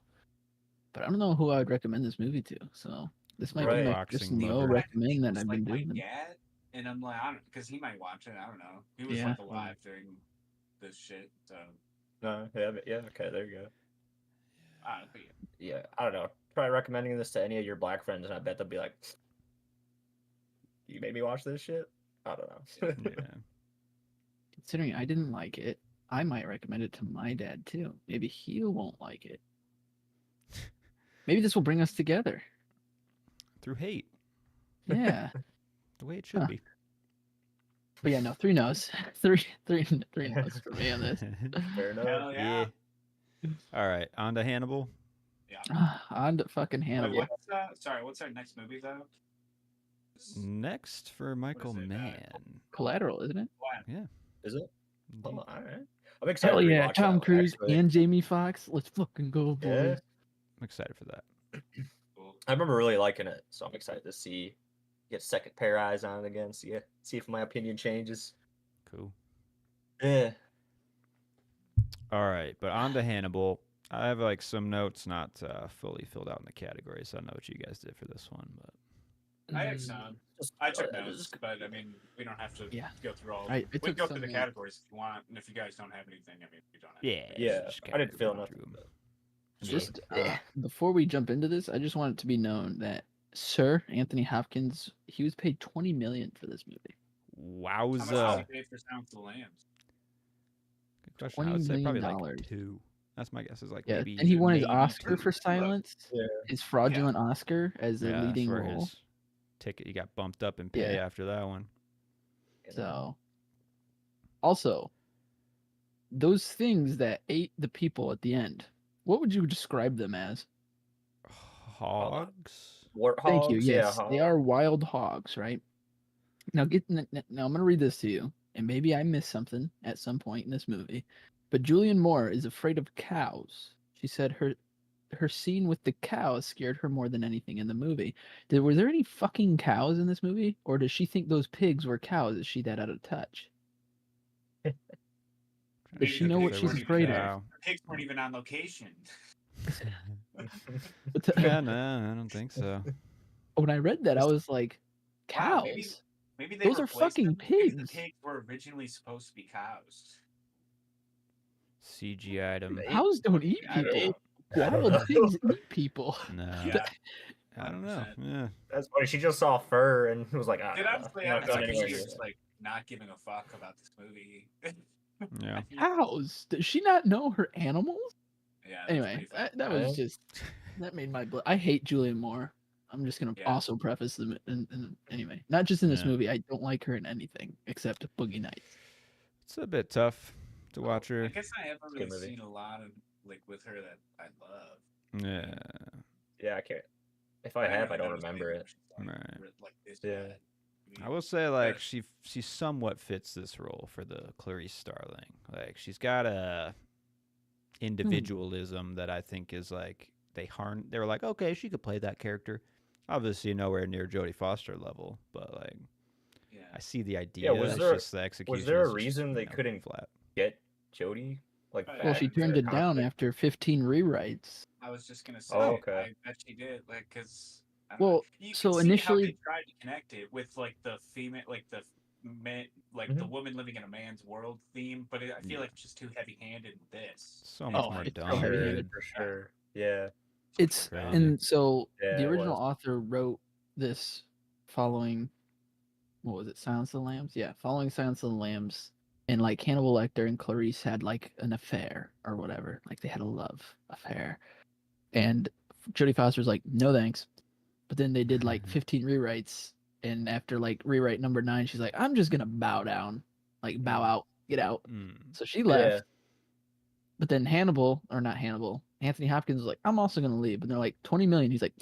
but I don't know who I would recommend this movie to. So This might Right. be my Boxing first no lover. recommend that It's I've like been my doing. dad, and I'm like, I don't, because he might watch it. I don't know. He was Yeah. like alive during this shit, so No, yeah, okay, there you go. but yeah. Yeah, I don't know. Try recommending this to any of your black friends, and I bet they'll be like, "You made me watch this shit." I don't know. Yeah. Considering I didn't like it, I might recommend it to my dad too. Maybe he won't like it. Maybe this will bring us together. Through hate, Yeah. the way it should Huh. be. But yeah, no, 3 no's. Three no's for me on this. Fair enough. Hell yeah. All right, on to Hannibal. On to fucking Wait, Hannibal. what's our next movie though? Next for Michael it, Mann. Collateral, isn't it? What? Is it? Oh, Indeed. all right. I'm excited. Hell to yeah, rewatch Tom that one, Cruise actually. and Jamie Foxx. Let's fucking go, boys. Yeah, I'm excited for that. Cool. I remember really liking it, so I'm excited to get a second pair of eyes on it again. See if my opinion changes. Cool. Yeah. All right, but on to Hannibal. I have like some notes not fully filled out in the categories. So I don't know what you guys did for this one, but I have some. Just, I took uh, notes, just- but I mean, we don't have to Yeah. go through all. I We can took go some through the notes. categories if you want, and if you guys don't have anything, I mean, we don't have. yeah, Yeah, just I kinda didn't feel run nothing. through 'em. Just Yeah. before we jump into this, I just want it to be known that Sir Anthony Hopkins, he was paid $20 million for this movie. How much Wowza. does he pay for Silence of the Lambs? Good question. I $20 would say probably million. like 2. That's my guess. Is like Yeah, maybe. and he won his maybe Oscar 2. for Silence, Yeah. his fraudulent Oscar as the Yeah, leading for role. his ticket, he got bumped up in pay Yeah. after that one. So, also, those things that ate the people at the end, what would you describe them as? Hogs. Warthogs. Thank you. Yeah, Yes, they are wild hogs, right? Now, now I'm gonna read this to you, and maybe I missed something at some point in this movie, but Julianne Moore is afraid of cows. She said her scene with the cows scared her more than anything in the movie. Were there any fucking cows in this movie, or does she think those pigs were cows? Is she that out of touch? Does she know what she's afraid of? The pigs weren't even on location. Yeah, no, I don't think so. When I read that, I was like, Wow, cows? maybe they Those are replaced fucking them. Maybe the pigs. pigs were originally supposed to be cows. CG item. Cows don't eat I don't people. know. Wild pigs eat people. No. Yeah. I don't know. 100%. Yeah. That's funny. She just saw fur and was like, Dude, honestly, I'm I not was going like, anywhere she near was that. like not giving a fuck about this movie. Yeah. Cows? Does she not know her animals? Yeah. that's Anyway, pretty funny. that was just that made my blood. I hate Julianne Moore. I'm just gonna Yeah. also preface them. Anyway, not just in this Yeah. movie. I don't like her in anything except Boogie Nights. It's a bit tough to watch I her. guess I haven't Good really movie. seen a lot of like with her that I love. Yeah. Yeah, I can't. If I have, I don't know if remember it. she's, like, Right. Like this Yeah. bad. I will say, like, Yeah. she somewhat fits this role for the Clarice Starling. Like, she's got a individualism that I think is like they were like, okay, she could play that character. Obviously, nowhere near Jodie Foster level, but like, Yeah. I see the idea. was it's there- just the execution. Was there is a just, reason they couldn't flat? get Jodie? Like, Well, she back? Was turned there it a down conflict? after 15 rewrites. I was just gonna say. Oh, okay. I bet she did, like, cause. Well, you so can see how initially- they tried to connect it with like the female, like the man, like the woman living in a man's world theme, but I feel like it's just too heavy-handed with this. So much Oh, more it's so dumb, heavy-handed. dude. For sure. Yeah. It's Crazy. and so Yeah, the it original was. author wrote this following what was it, Silence of the Lambs? Yeah, following Silence of the Lambs, and like Hannibal Lecter and Clarice had like an affair or whatever, like they had a love affair, and Jodie Foster's like, no thanks, but then they did like 15 rewrites, and after like rewrite number 9, she's like, I'm just gonna bow down, like bow out, get out. Mm. So she left. Yeah. But then Anthony Hopkins was like, I'm also gonna leave. But they're like, 20 million. He's like,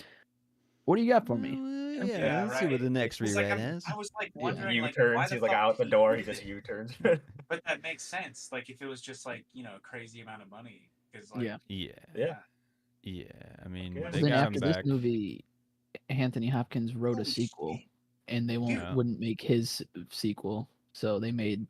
what do you got for me? Yeah, Yeah, let's see what right. the next It's like, rewrite is. I was like wondering, like, U-turns. why the He's like fuck out the did door. do He just this? U-turns. But that makes sense. Like, if it was just like a crazy amount of money, because like, Yeah. Yeah. Yeah. I mean, Okay. they Then got after him this back. movie, Anthony Hopkins wrote Holy a sequel, shit. and they Yeah. wouldn't make his sequel, so they made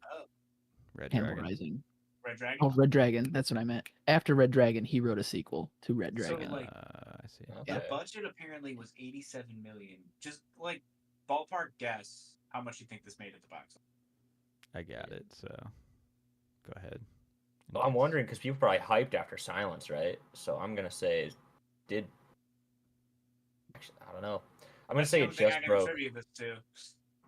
Red Hannibal Dragon. Rising. Red Dragon. Oh, Red Dragon. That's what I meant. After Red Dragon, he wrote a sequel to Red So, Dragon. like, I see. The Okay. budget apparently was 87 million. Just like ballpark guess how much you think this made at the box office. I got it. So go ahead. and Well, I'm guess. wondering because people probably hyped after Silence, right? So I'm gonna say, did actually I don't know. I'm gonna That's say the it only thing I just can broke. attribute this to.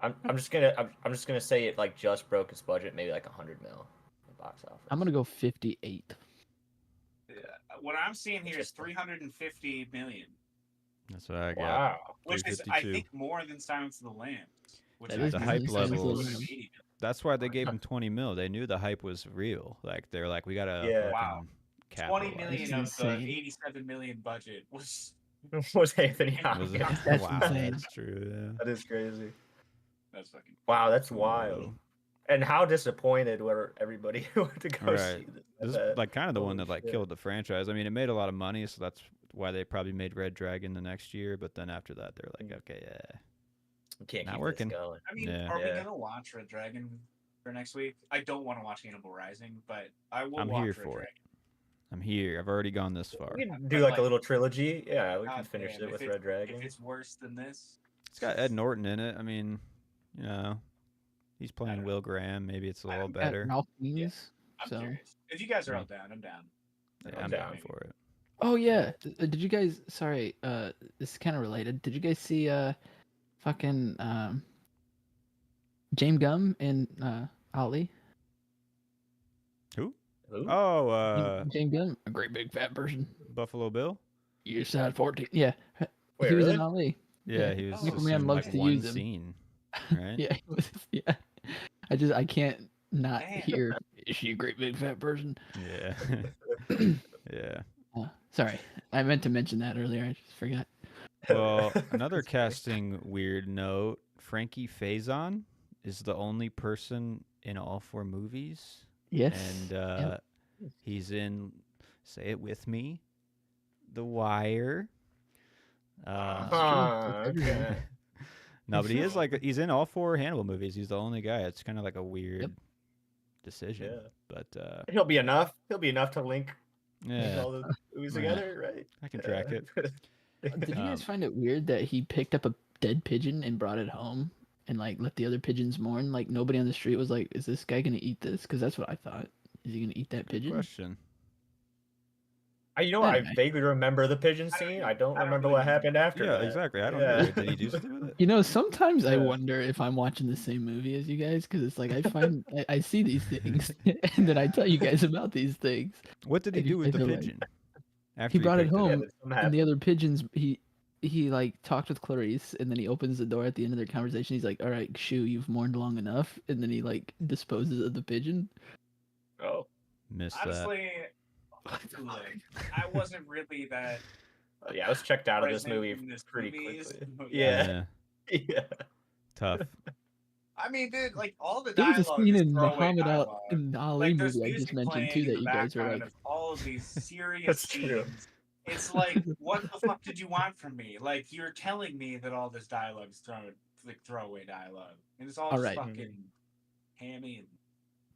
I'm just gonna say it like just broke its budget, maybe like 100 mil at the box office. I'm gonna go 58. Yeah. What I'm seeing here is Interesting. 350 million, That's what I got. Wow. which is I 352. think more than Silence of the Lambs. Which That I is the think hype is levels. 280 million. That's why they gave him 20 mil. They knew the hype was real. Like they're like, we gotta Yeah. Wow. fucking 20 capitalize. million This is of the insane. 87 million budget was Was Anthony Was Hopkins? it? That's Wow, insane. that's true. Yeah. That is crazy. that's fucking Wow, that's wild. Whoa. And how disappointed were everybody who went to go Right. see this? This is That- like kind of the one holy that like shit. killed the franchise. I mean, it made a lot of money, so that's why they probably made Red Dragon the next year. But then after that, they're like, okay, yeah, You can't Not keep working. this going. I mean, Yeah. are we Yeah. gonna watch Red Dragon for next week? I don't want to watch Hannibal Rising, but I will I'm watch here Red for it. Dragon. I'm here. I've already gone this far. We can do But, like like, a little trilogy. Yeah, we can God finish damn, it with if Red If Dragon. it's worse than this, It's got Ed Norton in it. I mean, you know, he's playing don't Will Graham. Maybe it's a little I'm- Got better. Ralph Fiennes. I'm So, curious. If you guys are I all mean- down, I'm down. Yeah, I'm I'm down. down for it. oh yeah, did you guys? Sorry, this is kind of related. Did you guys see fucking James Gum and Ali? Who? Who? Oh, James Gum, a great big fat person. Buffalo Bill. You size 14. Yeah, Wait, he was really? in Ali. Yeah, Yeah. he was Oh, just Superman in loves like to one use him. scene, right? Yeah, he was, yeah. I can't not Damn. hear. Is she a great big fat person? Yeah. Yeah. Sorry, I meant to mention that earlier. I just forgot. Well, another That's funny. casting weird note: Frankie Faison is the only person in all 4 movies, Yes. and he's in. Say it with me, The Wire. Ah, okay. No, but he is like he's in all 4 Hannibal movies. He's the only guy. It's kind of like a weird decision, Yeah. but He'll be enough. He'll be enough to link yeah, all the movies Yeah. together, right? I can track it. Did you guys Um, find it weird that he picked up a dead pigeon and brought it home and like let the other pigeons mourn? Like nobody on the street was like, "Is this guy gonna eat this?" Because that's what I thought. Is he gonna eat that Good pigeon? question. You know what? I Anyway. vaguely remember the pigeon I don't scene. know. I don't I don't remember really what know. happened after Yeah, that. exactly. I don't Yeah. know. Did he do something with it? You know, sometimes I Yeah. wonder if I'm watching the same movie as you guys because it's like I find I see these things and then I tell you guys about these things. What did he And you do with guys the are like- pigeon? After He brought it picked home. Yeah, up? then something And happened. the other pigeons, he like talked with Clarice, and then he opens the door at the end of their conversation. He's like, "All right, Shu, you've mourned long enough," and then he like disposes of the pigeon. Oh, Missed that. Honestly, look, I wasn't really that yeah, I was checked out of this present movie in this pretty movies. quickly. Yeah. Yeah. Tough. I mean, dude, like all the There was dialogue a scene is in throwaway Muhammad dialogue. in the Ali Like there's movie I music just mentioned playing too in that the you guys were background like, of all of these serious That's true. scenes. It's like, what the fuck did you want from me? Like you're telling me that all this dialogue is throwaway dialogue, and it's all All just right. fucking hammy and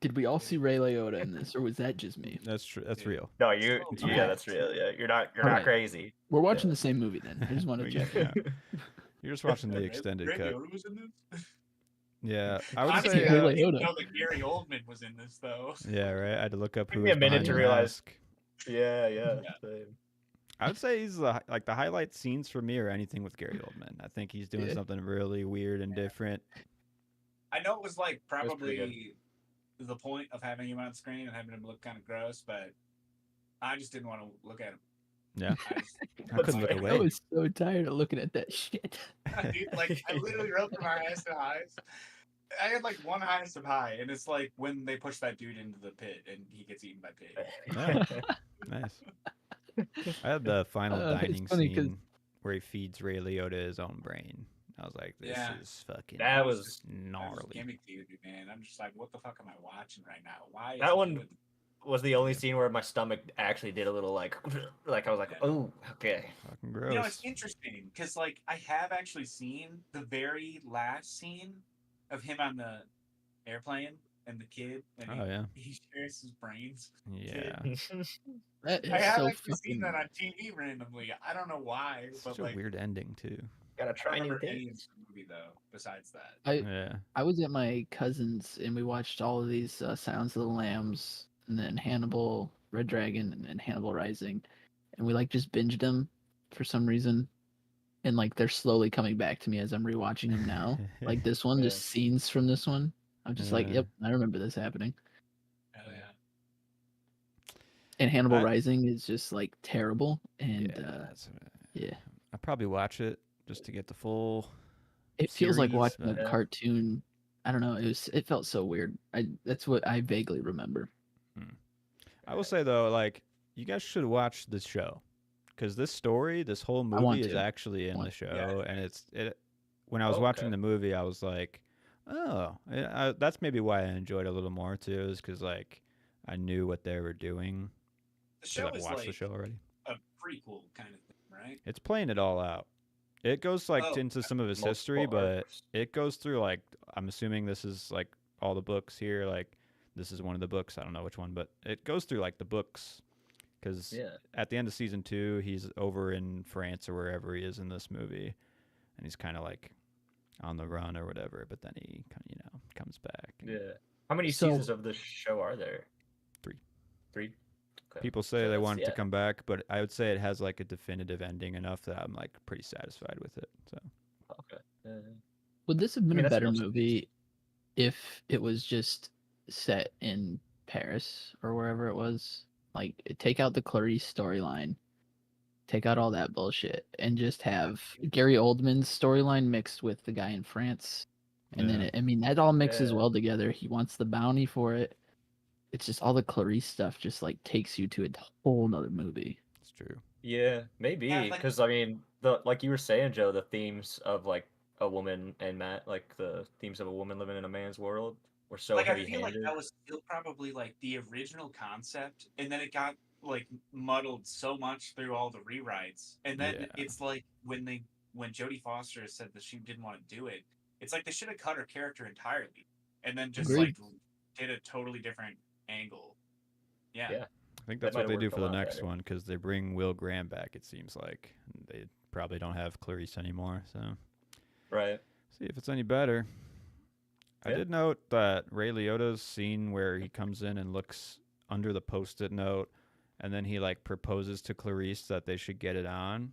"Did we all see Ray Liotta in this, or was that just me?" That's true. That's Yeah. real. No, Okay. yeah, that's real. Yeah, you're not Alright. crazy. We're watching Yeah. the same movie then. I just want to We check. get- yeah. You're just watching the extended Ray cut. Liotta was in this? Yeah, I would Honestly, say. Ray I didn't Liotta. know that Gary Oldman was in this though. Yeah, right. I had to look up Took who me was a minute behind to the realize- mask. Yeah. Yeah. Same. I would say he's the highlight scenes for me are anything with Gary Oldman. I think he's doing Yeah. something really weird and different. I know it was like was pretty probably the point of having him on screen and having him look kind of gross, but I just didn't want to look at him. Yeah, I just, I couldn't look fair. away. I was so tired of looking at that shit. dude, like I literally wrote from our highest to highs. I had like one highest of high, and it's like when they push that dude into the pit and he gets eaten by pig. Nice. I had the final It's dining funny 'cause- scene where he feeds Ray Liotta his own brain. I was like, this Yeah. is fucking That was That was gnarly. gimmicky, man. I'm just like, what the fuck am I watching right now? Why? Is That he one- doing- was the only scene where my stomach actually did a little like I was like, Yeah. oh, okay. Fucking You know, it's gross. interesting because like I have actually seen the very last scene of him on the airplane and the kid, and Oh yeah. he shares his brains. Yeah. That is I have so actually seen fucking. that on TV randomly. I don't know why, Such but a like weird ending too. Gotta I try don't new remember any of things. the movie though. Besides that, Yeah. I was at my cousin's and we watched all of these Silence of the Lambs and then Hannibal, Red Dragon, and then Hannibal Rising, and we like just binged them for some reason, and like they're slowly coming back to me as I'm rewatching them now. Like this one, Yeah. just scenes from this one. I'm just like, Yeah. yep, I remember this happening. oh yeah. And Hannibal I- Rising is just like terrible, and yeah. That's what yeah, I probably watch it just to get the full. it feels like series, watching a but- cartoon. I don't know. It felt so weird. That's what I vaguely remember. I will say though, like you guys should watch this show because this story, this whole I want movie is to. actually in Want- the show, Yeah. and it. When I was Oh, watching okay. the movie, I was like, oh, that's maybe why I enjoyed it a little more too, is because like I knew what they were doing The because show I've is watched like the show already. a prequel kind of thing, right? It's playing it all out. It goes like Oh, into some of his Multiple history, but arcs. it goes through like I'm assuming this is like all the books here. Like this is one of the books. I don't know which one, but it goes through like the books because Yeah. at the end of season 2, he's over in France or wherever he is in this movie, and he's kind of like on the run or whatever. But then he comes back. and Yeah. How many So- seasons of the show are there? 3. 3? Okay. People So say they that's- want it to yeah. come back, but I would say it has like a definitive ending enough that I'm like pretty satisfied with it. So Okay. Would this have been mean, a that's better no- movie if it was just set in Paris or wherever it was? Like, take out the Clarice storyline, take out all that bullshit, and just have Gary Oldman's storyline mixed with the guy in France. And then, Yeah. I mean, that all mixes Yeah. well together. He wants the bounty for it. It's just all the Clarice stuff just like takes you to a whole nother movie. it's true. Yeah, maybe Yeah, like- because I mean, the like you were saying, Joe, the themes of like a woman and Matt, like the themes of a woman living in a man's world, were so like I heavy feel like handed. that was still probably like the original concept, and then it got like muddled so much through all the rewrites, and then Yeah. it's like when Jodie Foster said that she didn't want to do it, it's like they should have cut her character entirely, and then just Agreed. like did a totally different angle. Yeah. Yeah. I think That that's what might they have do worked for a the lot next better. one because they bring Will Graham back. It seems like they probably don't have Clarice anymore. So Right. see if it's any better. I Yeah. did note that Ray Liotta's scene where he comes in and looks under the post-it note, and then he like proposes to Clarice that they should get it on.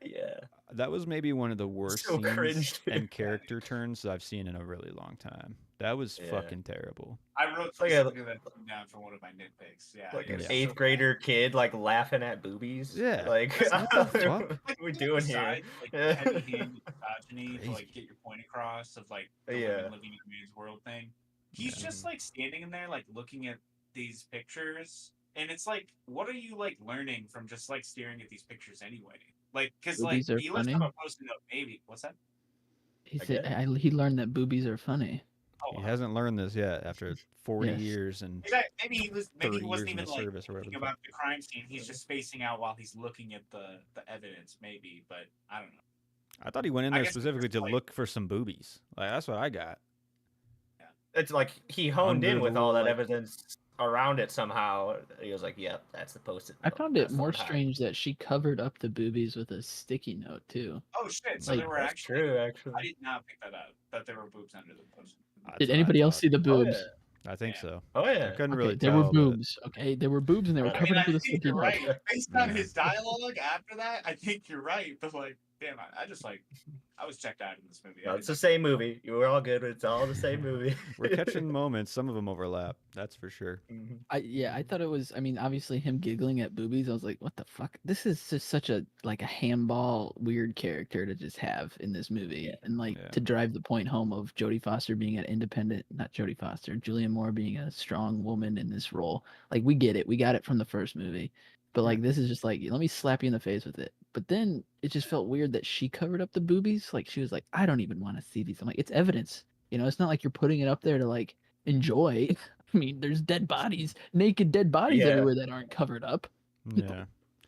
Yeah. That was maybe one of the worst So scenes cringe, dude. and character turns I've seen in a really long time. That was Yeah. fucking terrible. I wrote like a- specifically that down for one of my nitpicks. Yeah. Like it an was Yeah. so 8th bad. grader kid, like laughing at boobies. Yeah. Like, What the what fuck? are we doing here? Besides, like heavy-handed misogyny to Crazy. like get your point across of like the Yeah. women living in a man's world thing. He's Yeah. just like standing in there like looking at these pictures, and it's like, what are you like learning from just like staring at these pictures anyway? Like, because like Boobies are he lists funny? on a post-it note, maybe. What's that? He I said get he learned that boobies are funny. Oh, He hasn't learned this yet after 40 Yes. years and maybe he was. Maybe 30 he wasn't years in even the like service or whatever thinking the fuck. about the crime scene. He's just spacing out while he's looking at the evidence, maybe. But I don't know. I thought he went in I there guess specifically to like- look for some boobies. Like that's what I got. It's like he honed in Under with the all that like- evidence around it somehow. He was like, "Yep, that's the post-it I note. found it That's the more one hiding." strange that she covered up the boobies with a sticky note too. Oh shit! So Like- there were That's actually. true, I actually. did not pick that up. That there were boobs under the post. That's Did what I anybody else thought. see the Oh boobs? yeah. I think Yeah. so. Oh I yeah. couldn't Okay, really there tell. were but- boobs. Okay, there were boobs and they were I I covered mean, up I with a think sticky you're note. right. Based on Yeah. his dialogue after that, I think you're right. But like, damn, I just like, I was checked out in this movie. No, it's the same movie. You were all good. It's all the same movie. We're catching moments. Some of them overlap. That's for sure. Mhm. I thought it was. I mean, obviously him giggling at boobies. I was like, what the fuck? This is just such a like a handball weird character to just have in this movie, Yeah. and like Yeah. to drive the point home of Jodie Foster being an independent, not Jodie Foster, Julianne Moore being a strong woman in this role. Like we get it, we got it from the first movie, but like this is just like let me slap you in the face with it. But then it just felt weird that she covered up the boobies. Like she was like, I don't even want to see these. I'm like, it's evidence. You know, it's not like you're putting it up there to like enjoy. I mean, there's dead bodies, naked dead bodies Yeah. everywhere that aren't covered up. Yeah.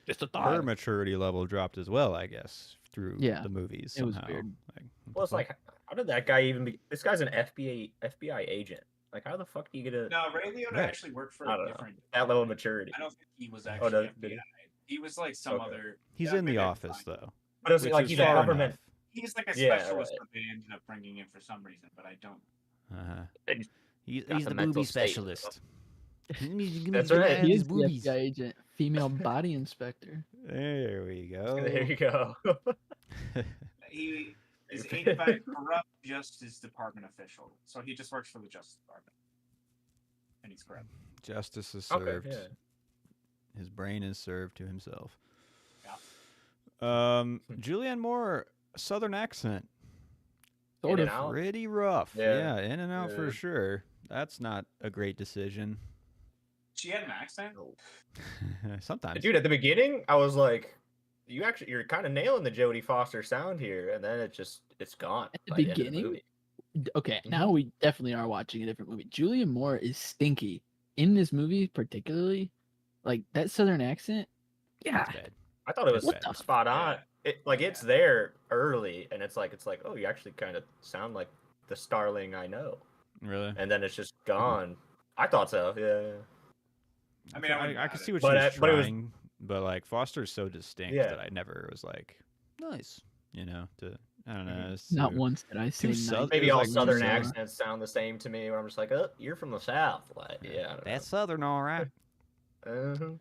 Just a Her thought. maturity level dropped as well, I guess, through Yeah, the movies it was somehow. weird. Like, what Well, it's the fuck? like, how did that guy even be? This guy's an FBI agent. Like, how the fuck do you get a No, Ray Liotta Right. actually worked for I a don't know, different. that level of maturity? I don't think he was Oh, actually did he? FBI. He was like some Okay. other. He's yeah, in the maybe I can office find it. though, But it's which like is he's a far government. enough. He's like a Yeah, specialist, right. but they ended up bringing in for some reason. But I don't. Uh-huh. He's got He's the the mental booby state, specialist. That's right. He His is the boobies. FBI agent, female body inspector. There we There go. you go. He is aided by a corrupt Justice Department official, so he just works for the Justice Department, and he's corrupt. Justice is Okay, served. yeah. His brain is served to himself. Yeah. Julianne Moore, Southern accent, Sort In of. and out. pretty rough. Yeah. Yeah, in and out for Yeah. sure. That's not a great decision. She had an accent. Sometimes. Dude, at the beginning, I was like, you're kind of nailing the Jodie Foster sound here, and then it's gone At the by the end of the beginning? movie. Okay, Mhm. now we definitely are watching a different movie. Julia Moore is stinky in this movie, particularly. Like that southern accent. Yeah, That's bad. I thought it was What the spot on. Yeah. It's there early, and it's like, oh, you actually kind of sound like the Starling I know, Really? and then it's just gone. I thought so. Yeah. I mean, I wouldn't I could doubt see it. what But she was but it was- trying, but like Foster's so distinct Yeah. that I never was like, nice, you know. I don't know. Mhm. it's not too- once did I say nice. southern- Maybe It was all like Southern too- accents sound the same to me, where I'm just like, oh, you're from the South. Like, yeah. I don't That's Southern, all right. know. Ugh.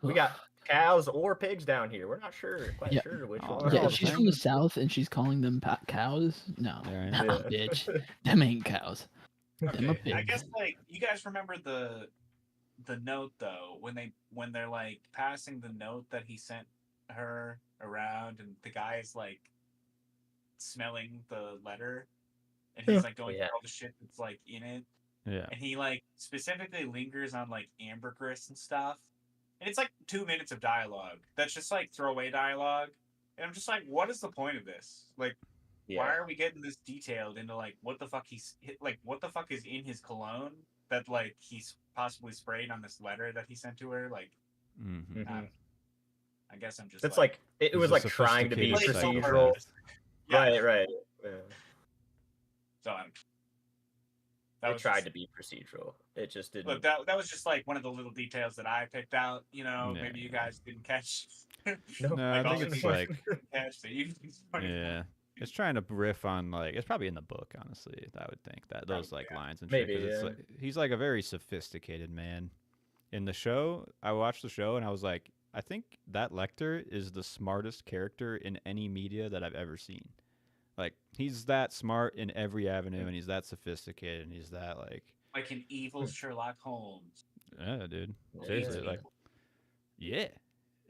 We got cows or pigs down here. We're not quite Yeah. sure which Oh, one. Yeah, all if the she's same. from the south and she's calling them cows, no, Yeah, no, Yeah. bitch, them ain't cows. Them a Okay, I pig. guess like you guys remember the note though when they're like passing the note that he sent her around, and the guy is like smelling the letter, and he's like going Yeah. through all the shit that's like in it, Yeah. and he like specifically lingers on like ambergris and stuff, and it's like 2 minutes of dialogue that's just like throwaway dialogue, and I'm just like, what is the point of this? Like, why are we getting this detailed into like what the fuck what the fuck is in his cologne that like he's possibly sprayed on this letter that he sent to her? Like, Mm-hmm. Mhm. I guess I'm just. It's like it He's was a like trying to be sophisticated procedural. psychopath. Yeah. Right. Yeah. So It tried to be procedural. It just didn't. Look, that was just like one of the little details that I picked out. You know, Yeah. maybe you guys didn't catch. No, I all think the it's people like, didn't catch that you. yeah, it's trying to riff on like it's probably in the book. Honestly, I would think that those Probably, like yeah. lines and Maybe, shit. 'Cause it's yeah. like, he's like a very sophisticated man. In the show, I watched the show and I was like, I think that Lecter is the smartest character in any media that I've ever seen. Like he's that smart in every avenue, and he's that sophisticated, and he's that like, Like an evil Sherlock Holmes. yeah, dude. Yeah. Seriously, Yeah. like, yeah,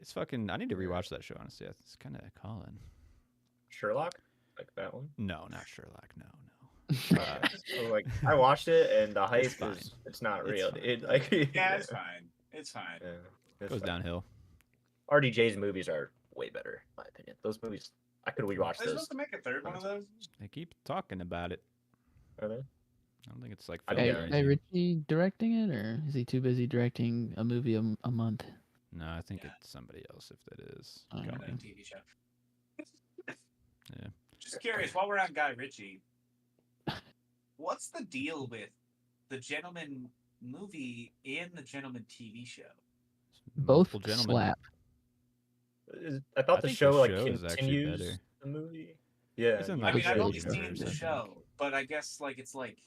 it's fucking. I need to rewatch that show. Honestly, it's kind of calling. Sherlock, like that one. No, not Sherlock. No. So, like I watched it, and the hype fine. it's not It's real. fine. It like Yeah, it's fine. It's fine. Yeah, it's Goes fine. downhill. RDJ's movies are way better, in my opinion. Those movies, I could rewatch They're those. supposed to make a third one of those. They keep talking about it. Are they? I don't think it's like. I filmed don't or know. Hey, anything. Richie directing it, or is he too busy directing a movie a month? No, I think Yeah. it's somebody else if that is. Oh, going. okay. A TV show. Yeah. Just curious, while we're on Guy Ritchie, what's the deal with the Gentleman movie and the Gentleman TV show? Both Multiple gentlemen. slap. I thought the think show the like show is actually continues better. the movie. Yeah, It's in, I like, mean, a I've show only universe, seen I the think. show, but I guess like it's like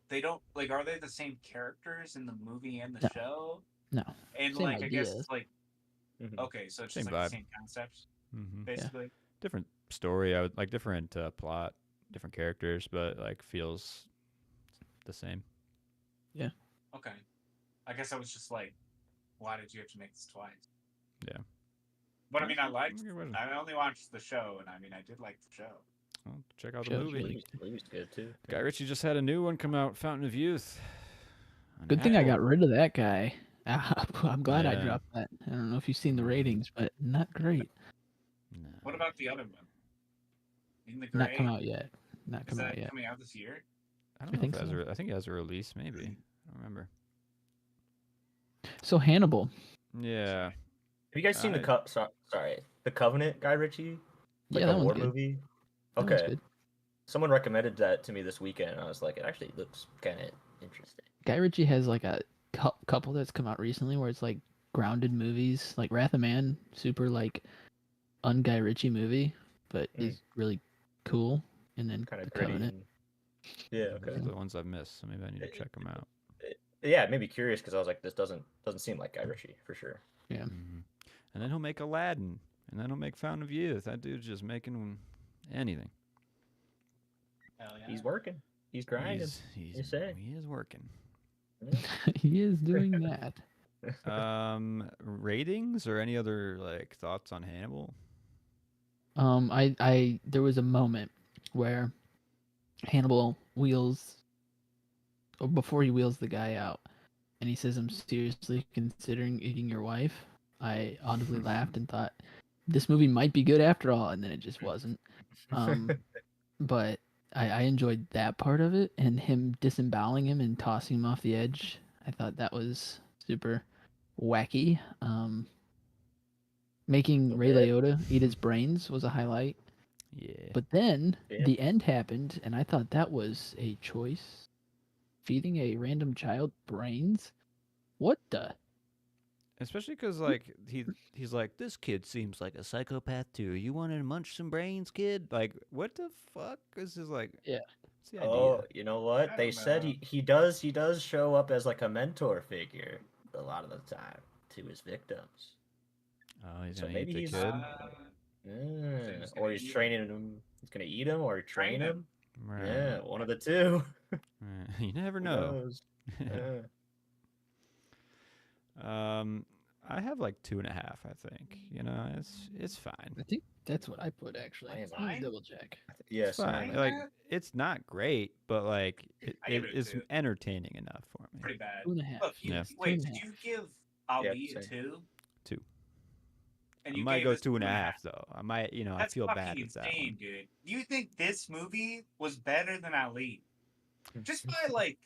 they don't like. Are they the same characters in the movie and the No. show? No. And Same like I guess idea. it's like Mhm. okay, so it's Same just like vibe. the same concepts Mhm. basically. Different story. I would like different plot, different characters, but like feels the same. Okay, I guess I was just like, why did you have to make this twice? Yeah. But I mean, I liked. Okay, well, I only watched the show, and I mean, I did like the show. well, check out the Show's movie. really Movie's good too. Guy Ritchie just had a new one come out, Fountain of Youth. on Good thing I got Apple. rid of that guy. I'm glad I Yeah. dropped that. I don't know if you've seen the ratings, but not great. No. What about the other one? In the Not Gray? come out yet. Not Is come that out yet. coming out this year? I don't I know think if it has so. I think it has a release, maybe. I don't remember. So Hannibal. Yeah. Have you guys seen I- the Covenant, Guy Ritchie? Like Yeah, that a one's war good. movie. That one's Okay. good. Someone recommended that to me this weekend, and I was like, it actually looks kind of Interesting. Guy Ritchie has like a couple that's come out recently where it's like grounded movies, like Wrath of Man, super like un-Guy Ritchie movie, but is really cool. And then Kind of The gritty. Covenant. Yeah. Those Okay. are the ones I've missed, so maybe I need to check them out. Yeah, it made me curious because I was like, this doesn't seem like Guy Ritchie for sure. Yeah. And then he'll make Aladdin, and then he'll make Fountain of Youth. That dude's just making anything. Hell yeah. He's working. He's grinding. He is working. He is doing that. Ratings or any other like thoughts on Hannibal? I there was a moment where Hannibal wheels, or before he wheels the guy out, and he says, "I'm seriously considering eating your wife." I audibly laughed and thought, this movie might be good after all, and then it just wasn't. But I enjoyed that part of it, and him disemboweling him and tossing him off the edge. I thought that was super wacky. Making Ray Liotta eat his brains was a highlight. Yeah. But then Yeah. the end happened, and I thought that was a choice. Feeding a random child brains? What the? Especially because like he's like, this kid seems like a psychopath too. You want to munch some brains, kid? Like, what the fuck is this like? Yeah. What's the idea? Oh, you know what? I They don't said know. he does show up as like a mentor figure a lot of the time to his victims. Oh, he's So gonna maybe eat the he's- kid. Mm, he's or gonna he's eat training him. He's gonna eat him or train Train him. Right. Yeah, one of the two. Right. You never Who know. knows? Yeah. I have like 2.5. I think it's fine. I think that's what I put actually. Mine's Let me fine. double check. Yeah, It's fine. same. Like Kinda. it's not great, but like I give it a it's 2. entertaining enough for me. Pretty bad. 2.5. Look, Yeah. wait, 2.5. did you give Ali same. a 2? 2. And I you might gave go us 2.5 though. I might, I That's feel fucking bad with that insane, one. dude. You think this movie was better than Ali? Just by like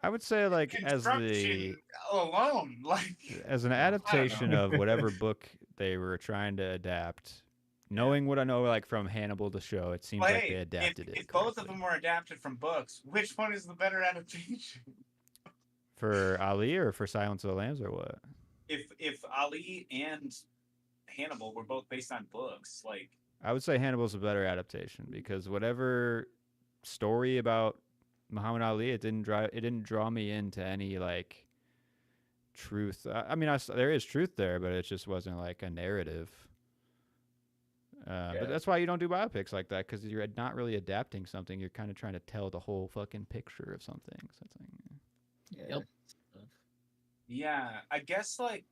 I would say like construction alone, like as an adaptation of whatever book they were trying to adapt. Knowing what I know, like from Hannibal the show, it seems like they adapted it. if both of correctly. them were adapted from books, which one is the better adaptation? For Ali or for Silence of the Lambs or what? If Ali and Hannibal were both based on books, like I would say Hannibal's a better adaptation because whatever story about Muhammad Ali, it didn't draw me into any like truth. I mean, there is truth there, but it just wasn't like a narrative. But that's why you don't do biopics like that because you're not really adapting something. You're kind of trying to tell the whole fucking picture of something. So it's like, Yeah. Yep. yeah, I guess like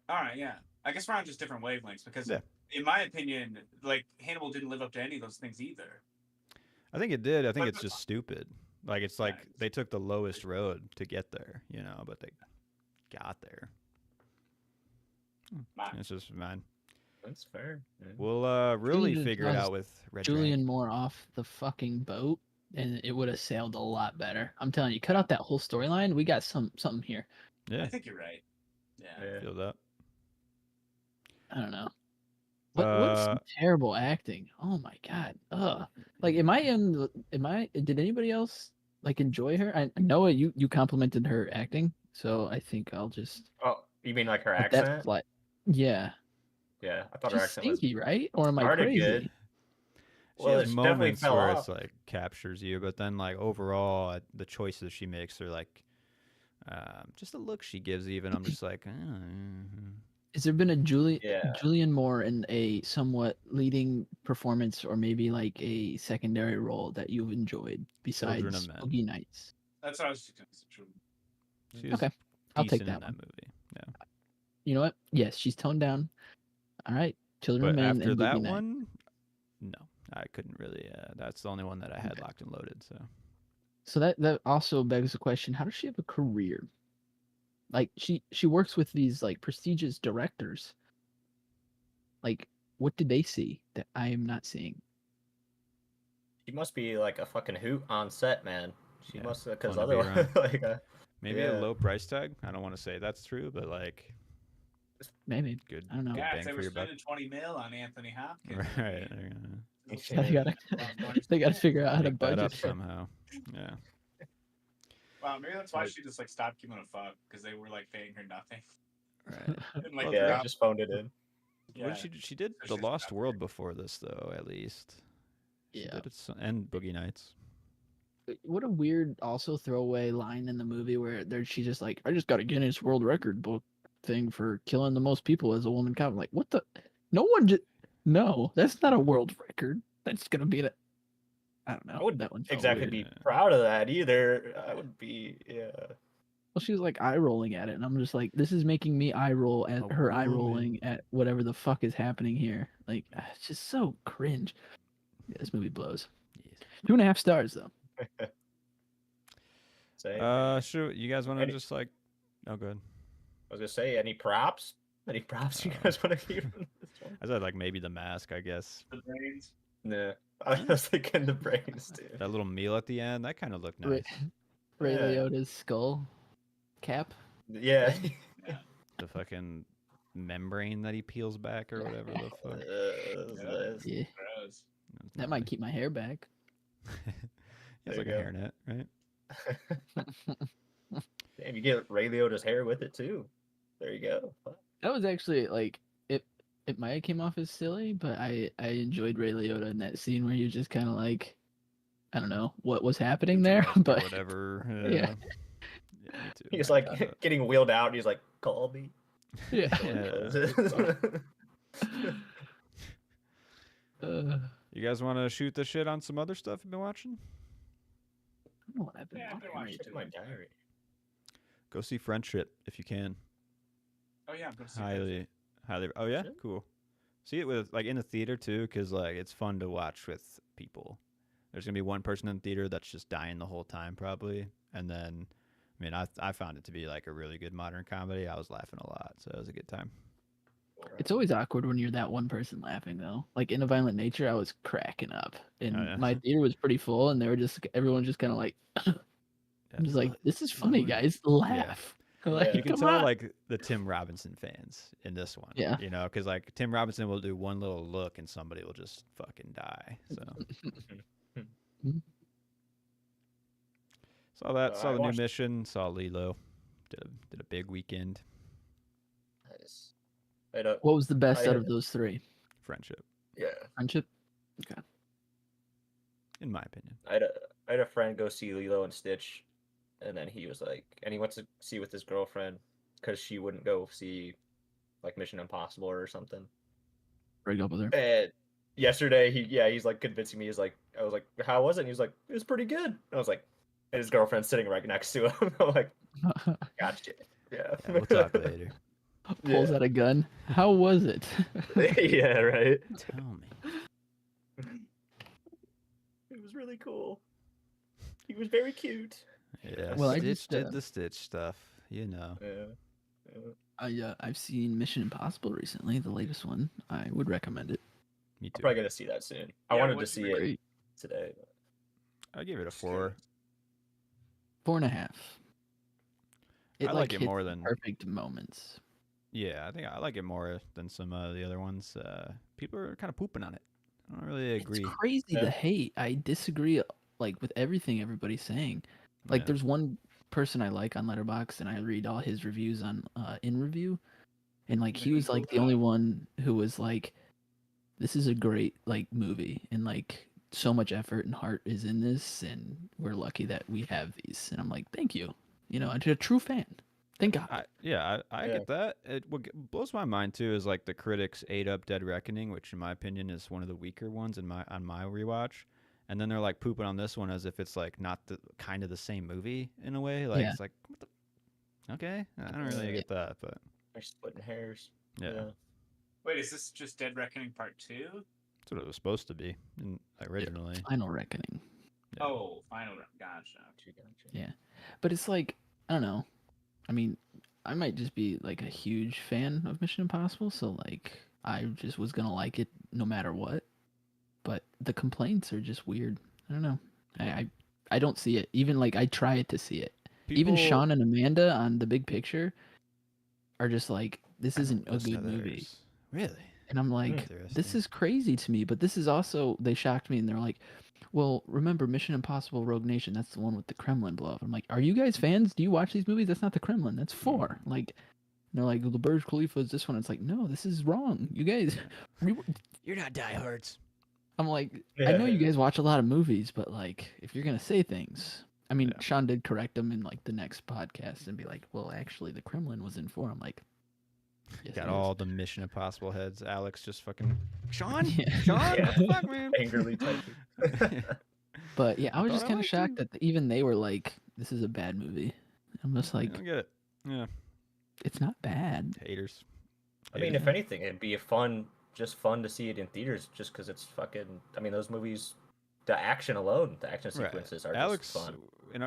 all right, yeah. I guess we're on just different wavelengths because Yeah. in my opinion, like Hannibal didn't live up to any of those things either. I think it did. I think But it's just stupid. Like it's like Yeah. they took the lowest road to get there, but they got there. Mine. It's just mine. That's fair. Yeah. We'll really Needed figure it was out with Red Julian Dragon. Moore off the fucking boat, and it would have sailed a lot better. I'm telling you, cut out that whole storyline. We got something here. Yeah, I think you're right. Yeah. Yeah. feel that. I don't know. What's some terrible acting? Oh my god. Ugh. Like, did anybody else like enjoy her? I Noah, you complimented her acting, so I think I'll just Oh, you mean like her let that accent? fly. Yeah. Yeah, I thought her She's accent was stinky, right? Or am I started crazy? good. She Well, has she definitely moments fell where off. it's like captures you, but then like overall, the choices she makes are like, just the look she gives. Even I'm just like, Has there been a Yeah. Julian Moore in a somewhat leading performance or maybe like a secondary role that you've enjoyed besides Children of Men. Boogie Nights? That's what I was just gonna say. She's Okay, I'll take decent in that that one. movie. Yeah, You know what? Yes, she's toned down. All right, Children but of Men after and that Boogie Nights. one, no, I couldn't really. That's the only one that I had locked and loaded. So that also begs the question: how does she have a career? Like she works with these like prestigious directors. Like, what did they see that I am not seeing? She must be like a fucking hoot on set, man. She Yeah, must, because fun to be otherwise, like, maybe Yeah. a low price tag. I don't want to say that's true, but like Maybe good. I don't know. Good Yeah, bang if they for were your buck. spending 20 mil on Anthony Hopkins. Right. They gotta figure out how to Make that budget up it. somehow. Yeah. Wow, maybe that's why she just like stopped giving a fuck because they were like paying her nothing. Right. And, like, Well, the Yeah, cop- just phoned it in. yeah. She did So The she's Lost not World before this, though, at least. She Yeah. did it, and Boogie Nights. What a weird also throwaway line in the movie where she's just like, I just got a Guinness World Record book thing for killing the most people as a woman cop. I'm like, what the? No one just. No, that's not a world record. That's gonna be I don't know. I wouldn't That one felt exactly weird. be Yeah. proud of that either. I would be, yeah. Well, she was like eye rolling at it, and I'm just like, this is making me eye roll at A her eye woman. rolling at whatever the fuck is happening here. Like, it's just so cringe. Yeah, this movie blows. Yes. 2.5 stars though. Say, Sure. You guys want to Any- just like? Oh, good. I was gonna say, any props? Any props you guys want to keep from this one? I said like maybe the mask. I guess The brains. Nah, I was thinking the brains too. that little meal at the end that kind of looked Ray, nice. Ray Yeah. Liotta's skull cap. Yeah. Yeah. The fucking membrane that he peels back or whatever the fuck. Yeah, Gross. that might keep my hair back. He has There like a you go. hairnet, right? Damn, you get Ray Liotta's hair with it too. There you go. Fuck. That was actually like it might have came off as silly, but I enjoyed Ray Liotta in that scene where he was just kind of like, I don't know what was happening there, Or but whatever. Yeah. Yeah, me too. He's I like kinda- getting wheeled out. And he's like, "Call me." yeah. Yeah. You guys want to shoot the shit on some other stuff you've been watching? I don't know what I've been Yeah, I've been watching. watching Check my diary. Go see Friendship if you can. Oh yeah, I'm gonna see that. Highly. Oh yeah, Shit. cool. See it with like in the theater too, because like it's fun to watch with people. There's gonna be one person in the theater that's just dying the whole time probably, and then, I mean, I found it to be like a really good modern comedy. I was laughing a lot, so it was a good time. It's always awkward when you're that one person laughing though. Like in A Violent Nature, I was cracking up, and yeah. my theater was pretty full, and they were just everyone just kind of like, Yeah, I'm just like, this is funny, funny. guys. Laugh. Like, you can come tell on. like the Tim Robinson fans in this one. Yeah. You know, because like Tim Robinson will do one little look and somebody will just fucking die. So saw that. Saw I the new watched- mission. Saw Lilo. Did a big weekend. Nice. I had a, What was the best I out had- of those three? Friendship, yeah. Friendship. Okay. in my opinion. I had a friend go see Lilo and Stitch, and then he was like, and he went to see with his girlfriend because she wouldn't go see like Mission Impossible or something. Break up with her. And yesterday, he's like convincing me. He's like, I was like, how was it? And he was like, it was pretty good. I was like, and his girlfriend's sitting right next to him. I'm like, gotcha. Yeah. Yeah, we'll talk later. Pulls out a gun. How was it? Yeah, right. Tell me. It was really cool. He was very cute. Yeah, Well, I Stitch just, did the Stitch stuff. You know. Yeah. I've seen Mission Impossible recently, the latest one. I would recommend it. Me I'm too. probably gonna see that soon. I Yeah, wanted to what's see it Great. today. I give it a Just 4. curious. 4.5. I like it hits more the than- perfect moments. Yeah, I think I like it more than some of the other ones. People are kind of pooping on it. I don't really agree. It's crazy Yeah. the hate. I disagree like with everything everybody's saying. Like Yeah. there's one person I like on Letterboxd and I read all his reviews on In Review, and like he Even was like equal the only time. one who was like, this is a great like movie and like so much effort and heart is in this and we're lucky that we have these. And I'm like, thank you. You know, I'm a true fan. Thank God. I Yeah. get that. Blows my mind too is like the critics ate up Dead Reckoning, which in my opinion is one of the weaker ones on my rewatch. And then they're like pooping on this one as if it's like not the kind of the same movie in a way. Like Yeah. it's like what the okay, I don't really Yeah. get that, but They're splitting hairs. yeah, Wait, is this just Dead Reckoning Part 2? that's what it was supposed to be originally. Final Reckoning. Yeah. Oh, final. Gotcha. Yeah. But it's like, I don't know. I mean, I might just be like a huge fan of Mission Impossible, so like I just was gonna like it no matter what. But the complaints are just weird. I don't know. I don't see it. Even like I try to see it. Even People- Sean and Amanda on The Big Picture are just like, this I don't isn't a listen to good movie. theirs. Really? And I'm like, this Interesting. is crazy to me. But this is also, they shocked me and they're like, well, remember Mission Impossible Rogue Nation? That's the one with the Kremlin blow up. I'm like, are you guys fans? Do you watch these movies? That's not the Kremlin. That's 4. Like, they're like, the Burj Khalifa is this one. It's like, no, this is wrong. You guys, You're not diehards. I'm like, I know you guys watch a lot of movies, but like, if you're gonna say things, I mean, Yeah. Sean did correct him in like the next podcast and be like, well, actually, the Kremlin was in 4. I'm like, yes, Got it all is. the Mission Impossible heads. Alex just fucking Sean. Yeah. Sean, Yeah. what the fuck, man? Angrily typing. But yeah, I was thought just I kind of liked shocked you. that even they were like, this is a bad movie. I'm just I like, don't get it. Yeah, it's not bad. haters. I mean, Haters. if anything, it'd be fun to see it in theaters, just because it's fucking. I mean, those movies, the action alone, the action sequences are Alex, just fun.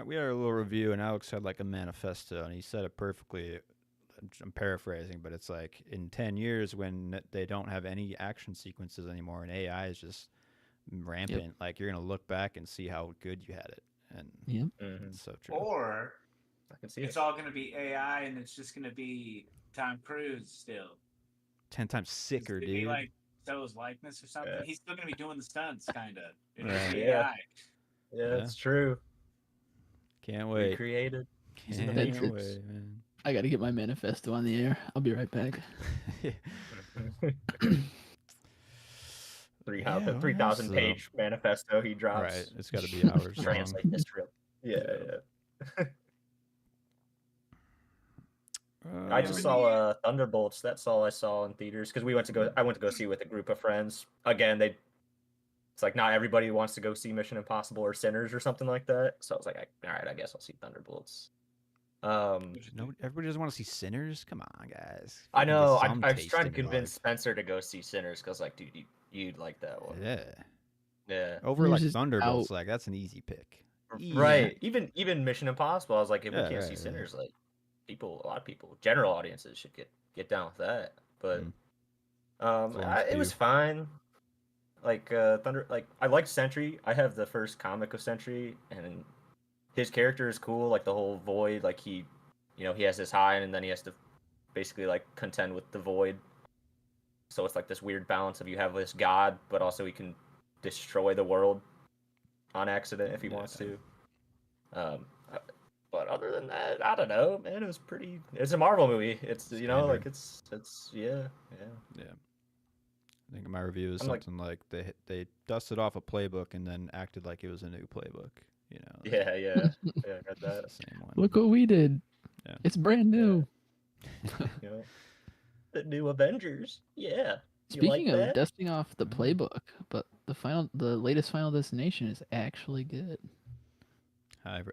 we had a little review, and Alex had like a manifesto, and he said it perfectly. I'm paraphrasing, but it's like in 10 years when they don't have any action sequences anymore, and AI is just rampant. Like you're gonna look back and see how good you had it, and Yep. it's so true. Or I can see it's it. all going to be AI and it's just going to be Tom Cruise still. 10 times It's sicker, gonna be dude. like So's likeness or something. Yeah. He's still going to be doing the stunts, kind of. It's Right. Yeah. AI. Yeah, it's true. Can't wait. Recreated. He's in the Can't Matrix. wait, man. I got to get my manifesto on the air. I'll be right back. 3,000 page manifesto he drops. Right, it's got to be hours long. Translate this real. Yeah, yeah. I just saw Thunderbolts. That's all I saw in theaters because I went to go see with a group of friends. Again, it's like not everybody wants to go see Mission Impossible or Sinners or something like that. So I was like, all right, I guess I'll see Thunderbolts. No, everybody doesn't want to see Sinners. Come on, guys. I know. Get I some was taste trying to in your convince life. Spencer to go see Sinners because, like, dude, you'd like that one. Yeah. Yeah. Over Sinners like is Thunderbolts, like that's an easy pick. Easy. Right. Even Mission Impossible, I was like, if we Yeah, can't see right, Sinners, like, a lot of people, general audiences should get down with that. But Florence it was Pugh. fine. Like I liked Sentry. I have the first comic of Sentry, and his character is cool. Like the whole Void, like he has this high, and then he has to basically like contend with the Void. So it's like this weird balance of you have this god, but also he can destroy the world on accident if he wants to. But other than that, I don't know, man. It was pretty. It's a Marvel movie. It's like it's yeah. I think my review is I'm like- something like they dusted off a playbook and then acted like it was a new playbook. You know. Yeah, yeah, I read It's that. the same one. Look what we did. Yeah. It's brand new. You know, the new Avengers. Yeah. You Speaking like of that? dusting off the playbook, but the latest Final Destination is actually good.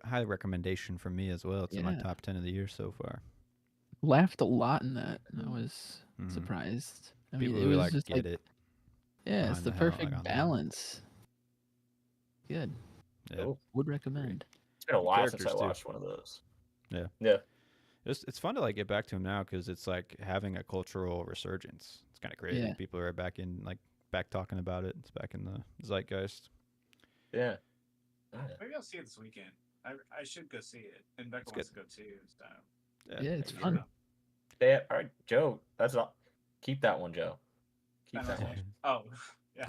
High recommendation from me as well. It's in my Yeah. top 10 of the year so far. Laughed a lot in that. I was Mhm. surprised. I mean, People it who was like just get like, it. yeah, it's behind the the hell, perfect like, on the- balance. Good. Yeah. Cool. Would recommend. It's been a while since characters, I too. watched one of those. Yeah. Yeah. It's fun to like get back to him now because it's like having a cultural resurgence. It's kind of crazy. Yeah. People are back talking about it. It's back in the zeitgeist. Yeah. Maybe I'll see it this weekend. I should go see it, and Becca It's wants to go too. So Yeah, it's maybe. fun. Yeah. All right, Joe. That's all. Keep that one, Joe. Keep And that I one. oh, yeah.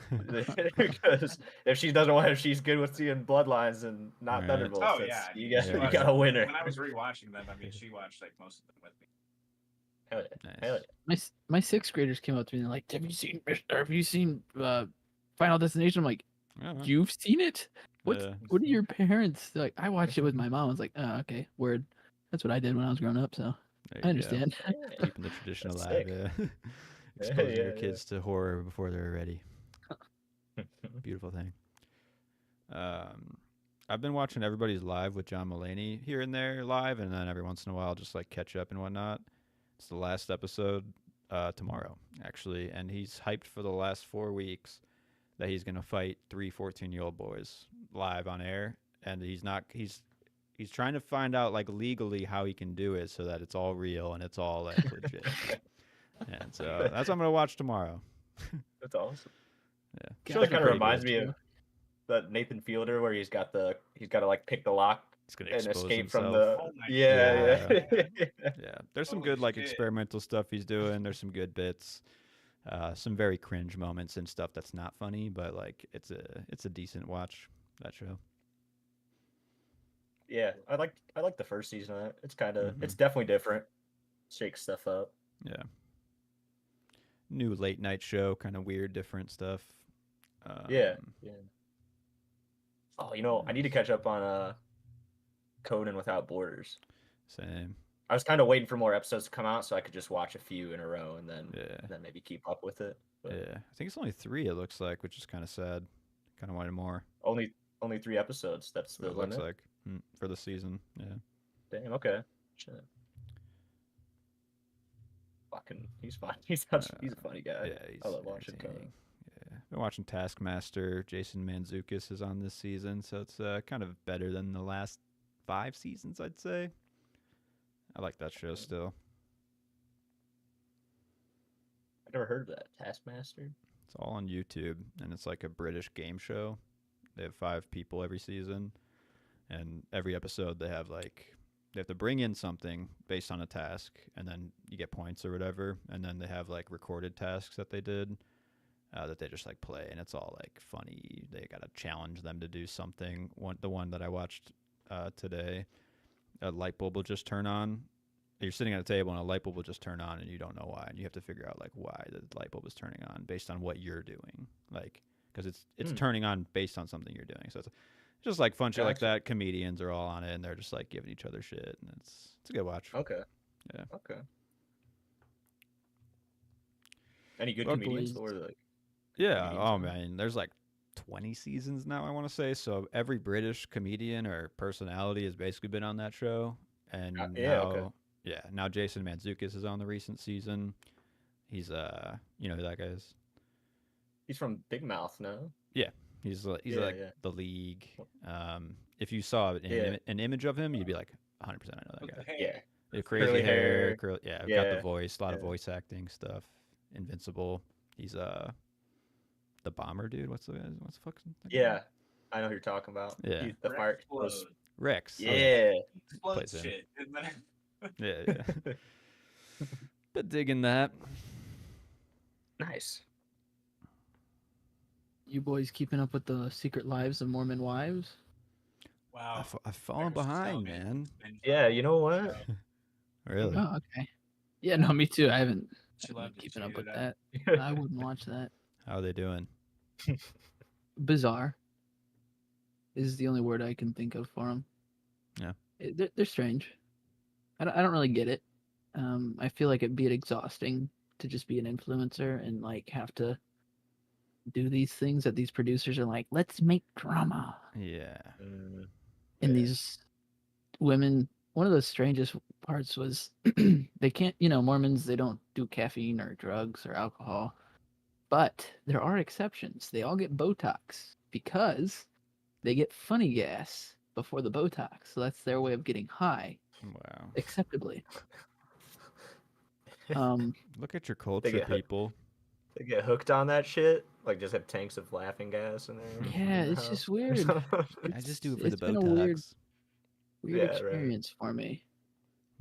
Because if she doesn't want, if she's good with seeing Bloodlines and not Right. Thunderbolts, Oh, that's- yeah. Yeah. you got a winner. When I was rewatching them, I mean, she watched like most of them with me. Hell yeah. Nice. Hell yeah. My sixth graders came up to me and they're like, have you seen Final Destination? I'm like, Yeah, man. you've seen it? What Yeah. are your parents? They're like, I watched it with my mom. I was like, oh, okay, word. That's what I did when I was growing up, so There I you go. understand. Keeping the tradition That's alive. sick. Yeah. Exposing your yeah. kids to horror before they're ready. Beautiful thing. I've been watching Everybody's Live with John Mulaney here and there live, and then every once in a while just like catch up and whatnot. It's the last episode tomorrow, actually, and he's hyped for the last 4 weeks that he's gonna fight 3 14-year-old boys live on air, and he's trying to find out like legally how he can do it so that it's all real and it's all like legit. And so that's what I'm gonna watch tomorrow. That's awesome. Yeah. Show kind of pretty reminds good. me of that Nathan Fielder where he's got to like pick the lock He's gonna and expose escape himself. from the Oh my yeah. Yeah, there's some Holy good like shit. experimental stuff he's doing. There's some good bits. Some very cringe moments and stuff that's not funny, but like it's a decent watch, that show. Yeah, I like the first season of it. It's kind of Mhm. it's definitely different. Shakes stuff up. Yeah. New late night show, kind of weird, different stuff. Yeah, yeah. Oh, I need to catch up on Conan Without Borders. Same. I was kind of waiting for more episodes to come out so I could just watch a few in a row and then Yeah. maybe keep up with it. But Yeah. I think it's only 3. It looks like, which is kind of sad. Kind of wanted more. only 3 episodes. That's That's what the it looks limit. like for the season. Yeah. Damn. Okay. Shit. Fucking, he's fun. He's a funny guy. Yeah, I love watching Conan. entertaining. Yeah, been watching Taskmaster. Jason Mantzoukas is on this season, so it's kind of better than the last 5 seasons, I'd say. I like that show still. I never heard of that Taskmaster. It's all on YouTube, and it's like a British game show. They have 5 people every season, and every episode they have to bring in something based on a task, and then you get points or whatever, and then they have like recorded tasks that they did that they just like play, and it's all like funny. They gotta challenge them to do something. The one that I watched today, a light bulb will just turn on. You're sitting at a table and a light bulb will just turn on, and you don't know why, and you have to figure out like why the light bulb is turning on based on what you're doing, like because it's turning on based on something you're doing. So it's just like fun shit like that. Comedians are all on it, and they're just like giving each other shit, and it's a good watch. Okay. Yeah. Okay. Any good comedians or like? Yeah. Oh man, there's like 20 seasons now, I want to say. So every British comedian or personality has basically been on that show, and now Jason Mantzoukas is on the recent season. He's you know who that guy is? He's from Big Mouth, no? Yeah, he's like the League. If you saw an image of him, you'd be like 100% I know that guy. Yeah. The crazy hair, got the voice, a lot of Yeah. voice acting stuff. Invincible. He's the bomber dude. What's the fuck's name? Yeah, I know who you're talking about. Yeah. The fire was. Rex. Yeah. Explodes Plays shit. Yeah. But digging that. Nice. You boys keeping up with the secret lives of Mormon wives? Wow. I've fallen behind, man. Yeah, you know what? Really? Oh, okay. Yeah, no, me too. I haven't She been loved it. keeping She up ate with it up. that. I wouldn't watch that. How are they doing? Bizarre is the only word I can think of for them. Yeah. They're strange. I don't really get it. I feel like it'd be exhausting to just be an influencer and like have to do these things that these producers are like, let's make drama. Yeah. And these women, one of the strangest parts was they can't, Mormons, they don't do caffeine or drugs or alcohol, but there are exceptions. They all get Botox because they get funny gas before the Botox. So that's their way of getting high. Wow. Acceptably. Look at your culture, people. They get hooked on that shit. Like, just have tanks of laughing gas in there. Yeah, it's just weird. I just do it for the been a Botox. weird experience for me.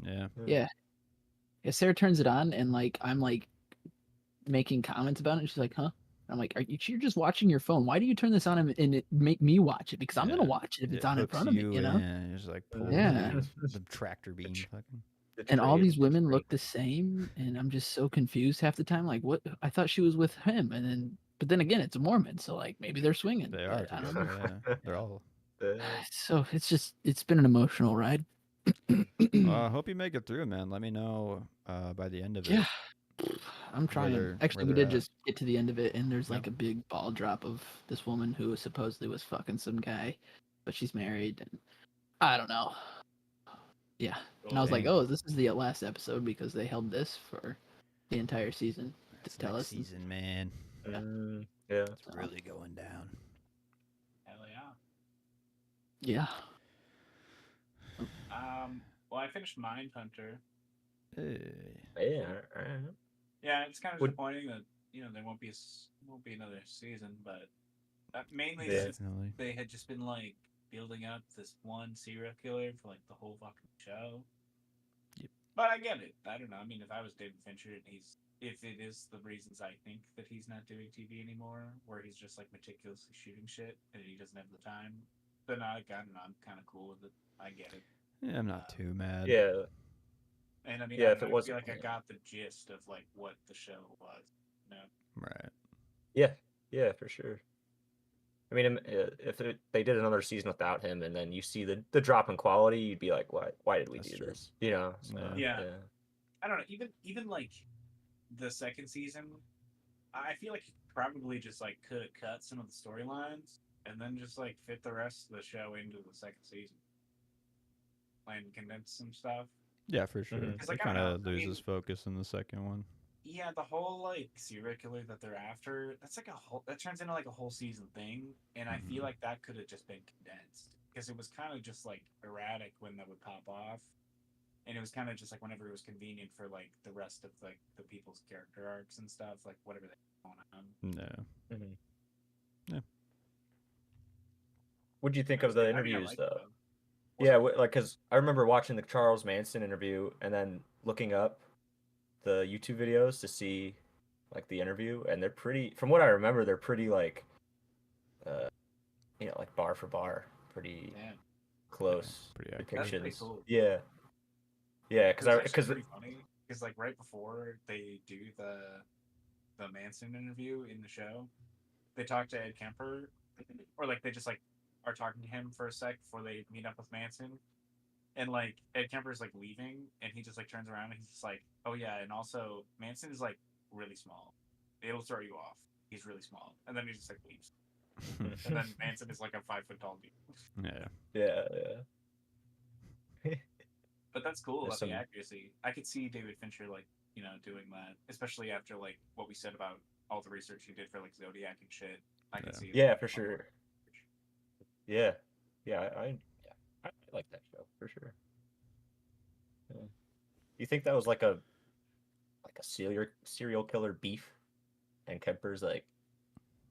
Yeah. Yeah. Sarah turns it on and like I'm like making comments about it. And she's like, "Huh?" I'm like, you're just watching your phone. Why do you turn this on and make me watch it? Because I'm gonna watch it if it's on in front of me. You know? Yeah, you're just like pull the tractor beam. Fucking. And all these women look the same, and I'm just so confused half the time. Like, what? I thought she was with him, but then again, it's a Mormon, so like maybe they're swinging. They are. I don't know. Yeah. They're all. So it's been an emotional ride. I hope you make it through, man. Let me know by the end of it. Yeah, I'm trying. Actually, we did just get to the end of it, and there's like a big ball drop of this woman who supposedly was fucking some guy, but she's married, and I don't know. Yeah, and I was like, oh, this is the last episode because they held this for the entire season to tell us. Season, man. Yeah, it's really going down. Hell yeah. Yeah. Well, I finished Mindhunter. Yeah. Yeah, it's kind of disappointing that there won't be another season, but mainly since they had just been like building up this one serial killer for like the whole fucking show. Yep. But I get it. I don't know. I mean, if I was David Fincher and he's if it is the reasons I think that he's not doing TV anymore, where he's just like meticulously shooting shit and he doesn't have the time, then I'm kind of cool with it. I get it. Yeah, I'm not too mad. Yeah, And I mean, yeah. I If don't it know, I feel wasn't, like I got the gist of like what the show was. You know? Right. yeah, yeah, for sure. I mean, if they did another season without him, and then you see the drop in quality, you'd be like, why did we That's do true. this? You know? So, Yeah. Yeah. I don't know. Even like the second season, I feel like he probably just like could have cut some of the storylines and then just like fit the rest of the show into the second season and condense some stuff. Yeah, for sure. Mhm. Because It like I don't kind know, of I loses mean, focus in the second one. yeah, the whole like serial killer that they're after, that's like a whole that turns into like a whole season thing, and I feel Mhm. like that could have just been condensed because it was kind of just like erratic when that would pop off, and it was kind of just like whenever it was convenient for like the rest of like the people's character arcs and stuff, like whatever they going on. No. Mhm. Yeah. What'd you think It of was the good. I mean, I interviews liked it though? though. Yeah, like because I remember watching the Charles Manson interview and then looking up the YouTube videos to see like the interview, and they're pretty. From what I remember, they're pretty like, uh, like bar for bar, pretty Damn, close pretty accurate. that's pretty depictions. cool. Yeah, yeah, It was actually because pretty funny because like right before they do the Manson interview in the show, they talk to Ed Kemper, or like they just like are talking to him for a sec before they meet up with Manson, and like Ed Kemper's like leaving, and he just like turns around and he's just like, "Oh yeah, and also Manson is like really small. It'll throw you off. He's really small." And then he just like leaves, and then Manson is like a 5 foot tall dude. Yeah. yeah. But that's cool There's about the some accuracy. I could see David Fincher like doing that, especially after like what we said about all the research he did for like Zodiac and shit. I could Yeah. see yeah, for sure. Yeah, yeah, I like that show for sure. Yeah. You think that was like a serial killer beef, and Kemper's like,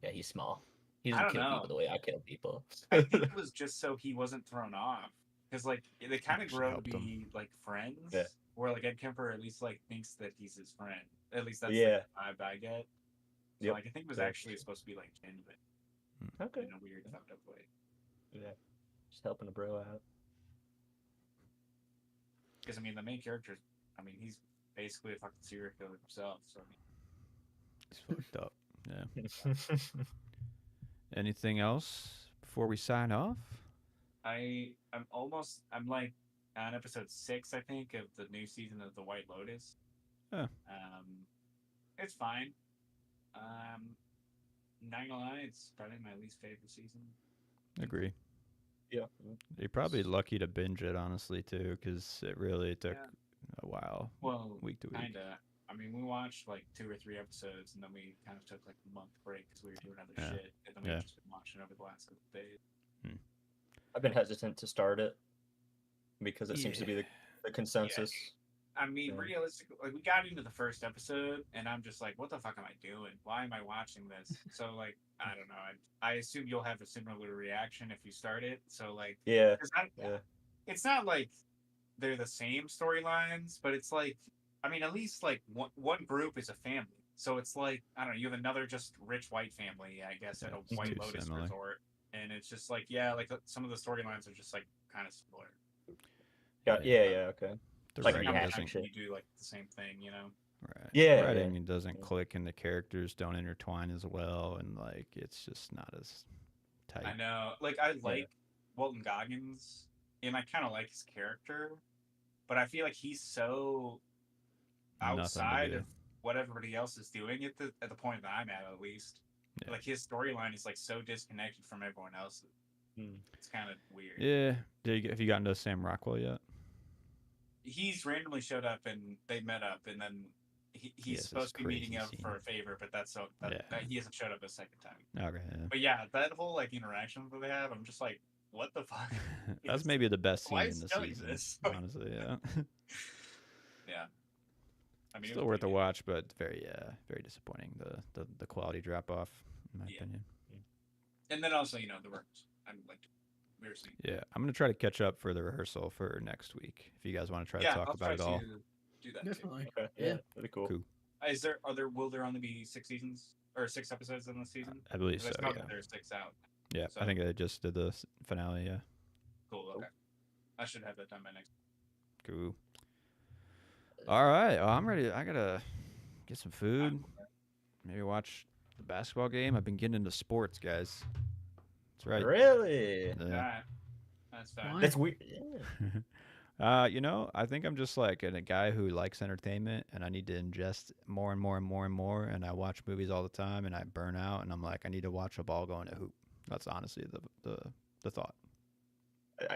yeah, he's small. He I doesn't don't kill know. people the way I kill people. I think it was just so he wasn't thrown off because like they kind of Actually grow to helped him. be like friends. Yeah. Where like Ed Kemper at least like thinks that he's his friend. At least that's Yeah. the vibe I get. So Yep. like I think it was Yeah, actually sure. supposed to be like genuine Okay. in a weird fucked up way. Yeah. Just helping a bro out. Because I mean the main character, I mean he's basically a fucking serial killer himself. So I mean. It's fucked up. Yeah. Anything else before we sign off? I'm like on episode 6, I think, of the new season of The White Lotus. Huh. It's fine. Not gonna lie, it's probably my least favorite season. Agree. Yeah. You're probably lucky to binge it, honestly, too, because it really took a while. Well, week to week. kinda. I mean, we watched like 2 or 3 episodes, and then we kind of took like a month break because we were doing other shit, and then we've just been watching over the last couple of days. I've been hesitant to start it because it seems to be the consensus. I mean, realistically, like we got into the first episode, and I'm just like, "What the fuck am I doing? Why am I watching this?" So, like, I don't know. I assume you'll have a similar reaction if you start it. So, like, Yeah. 'cause Yeah. it's not like they're the same storylines, but it's like, I mean, at least like one group is a family. So it's like, I don't know, you have another just rich white family, I guess, at a it's White too Lotus similar. resort, and it's just like, yeah, like some of the storylines are just like kind of similar. Yeah. Okay. The Like writing How many rehashing times doesn't. can you do like the same thing, you know? Right. Yeah, The writing yeah. doesn't Yeah. click, and the characters don't intertwine as well, and like it's just not as tight. I know. Like I like Walton Goggins, and I kind of like his character, but I feel like he's so Nothing to outside do. of what everybody else is doing at the point that I'm at least. Yeah. Like his storyline is like so disconnected from everyone else's. Hmm. It's kind of weird. Yeah. Have you gotten to Sam Rockwell yet? He's randomly showed up and they met up, and then he's Yes, supposed to be meeting crazy up scene. for a favor, but that he hasn't showed up a second time. Okay. Yeah. But yeah, that whole like interaction that they have, I'm just like, what the fuck? That's maybe the best scene Why in is the he doing season. this? Honestly, yeah. Yeah. I mean, it Still was worth a pretty watch, but very disappointing. The quality drop off, in my opinion. good. And then also, the works. I'm like, we were seeing. Yeah, I'm gonna try to catch up for the rehearsal for next week. If you guys want to try to talk I'll about try it all. to do that. Definitely. Okay. Yeah. That'd be cool. Cool. Will there only be 6 seasons or 6 episodes in this season? I believe 'Cause so. I saw Yeah. that there's 6 out. Yeah. So- I think they just did the finale. Yeah. Cool. Okay. I should have that done by next. Cool. All right. Oh, I'm ready. I gotta get some food. Maybe watch the basketball game. I've been getting into sports, guys. That's right. Really? Yeah. Alright. That's fine. Why? That's weird. Yeah. I think I'm just like a guy who likes entertainment, and I need to ingest more and more and more and more. And I watch movies all the time, and I burn out, and I'm like, I need to watch a ball go in a hoop. That's honestly the thought.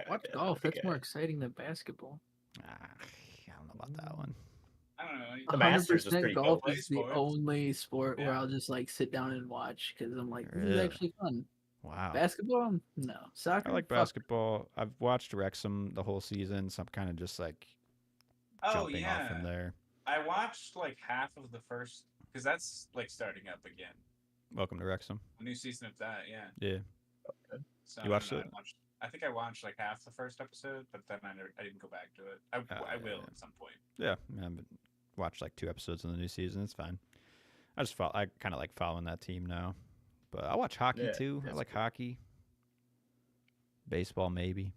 Watch golf. That's more exciting than basketball. I don't know about that one. I don't know. The Masters was 100% pretty golf cool. is the Sports. only sport where Yeah. I'll just like sit down and watch because I'm like, this is Really? actually fun. Wow. Basketball? No. Soccer? I like Fuck. basketball. I've watched Wrexham the whole season, so I'm kind of just like Oh jumping off yeah. from there. I watched like half of the first because that's like starting up again. Welcome to Wrexham. A new season of that. Yeah. Yeah. So You watched it? I think I watched like half the first episode, but then I didn't go back to it. I will yeah. at some point. Yeah. I've watched like 2 episodes in the new season. It's fine. I kind of like following that team now. But I watch hockey Yeah, too. I that's like cool. hockey. Baseball maybe.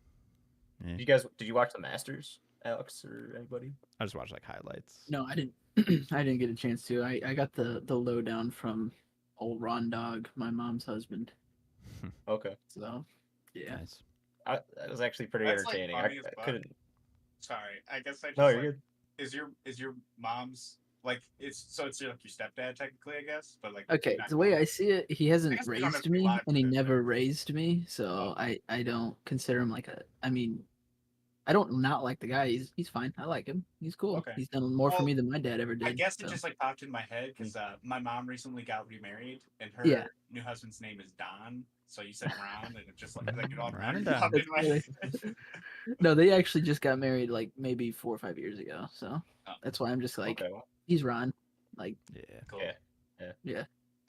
Yeah. Did you watch the Masters, Alex, or anybody? I just watch like highlights. No, I didn't. I didn't get a chance to. I got the lowdown from old Ron Dog, my mom's husband. Okay. So, yeah. Nice. That was actually pretty That's, like, entertaining. funny as I fuck. couldn't. Sorry, I guess I just No, like, you're good. is your mom's like it's like your stepdad technically, I guess, but like Okay, not the way quite. I see it, he hasn't guess we don't have raised to be me, live and he with this, never raised me, so Oh. I don't consider him like a. I mean, I don't not like the guy. He's fine. I like him. He's cool. Okay. He's done more for Well, me than my dad ever did. I guess it so. just like popped in my head because my mom recently got remarried, and her Yeah. new husband's name is Don. So you said Ron, and it just like it all Ron and popped in my That's head. No, they actually just got married like maybe 4 or 5 years ago. So Oh. that's why I'm just like, Okay. Well, he's Ron. Like, Yeah. Cool. Yeah. yeah.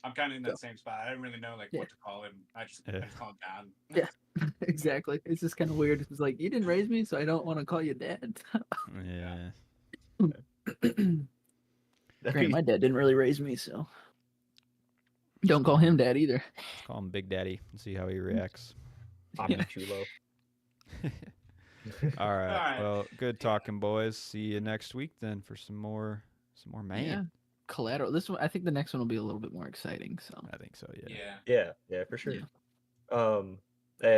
I'm kind of in that same spot. I didn't really know like Yeah. what to call him. I just call him Don. Yeah. Exactly. It's just kind of weird. It's like, you didn't raise me, so I don't want to call you dad. Yeah. that'd Granted, be- my dad didn't really raise me, so don't call him dad either. Let's call him Big Daddy and see how he reacts. Tommy Yeah. Chulo. All right. Alright. Well, good talking, boys. See you next week then for some more man. Yeah. Collateral. This one, I think the next one will be a little bit more exciting. So I think so. Yeah. Yeah. Yeah, yeah, for sure. Yeah. And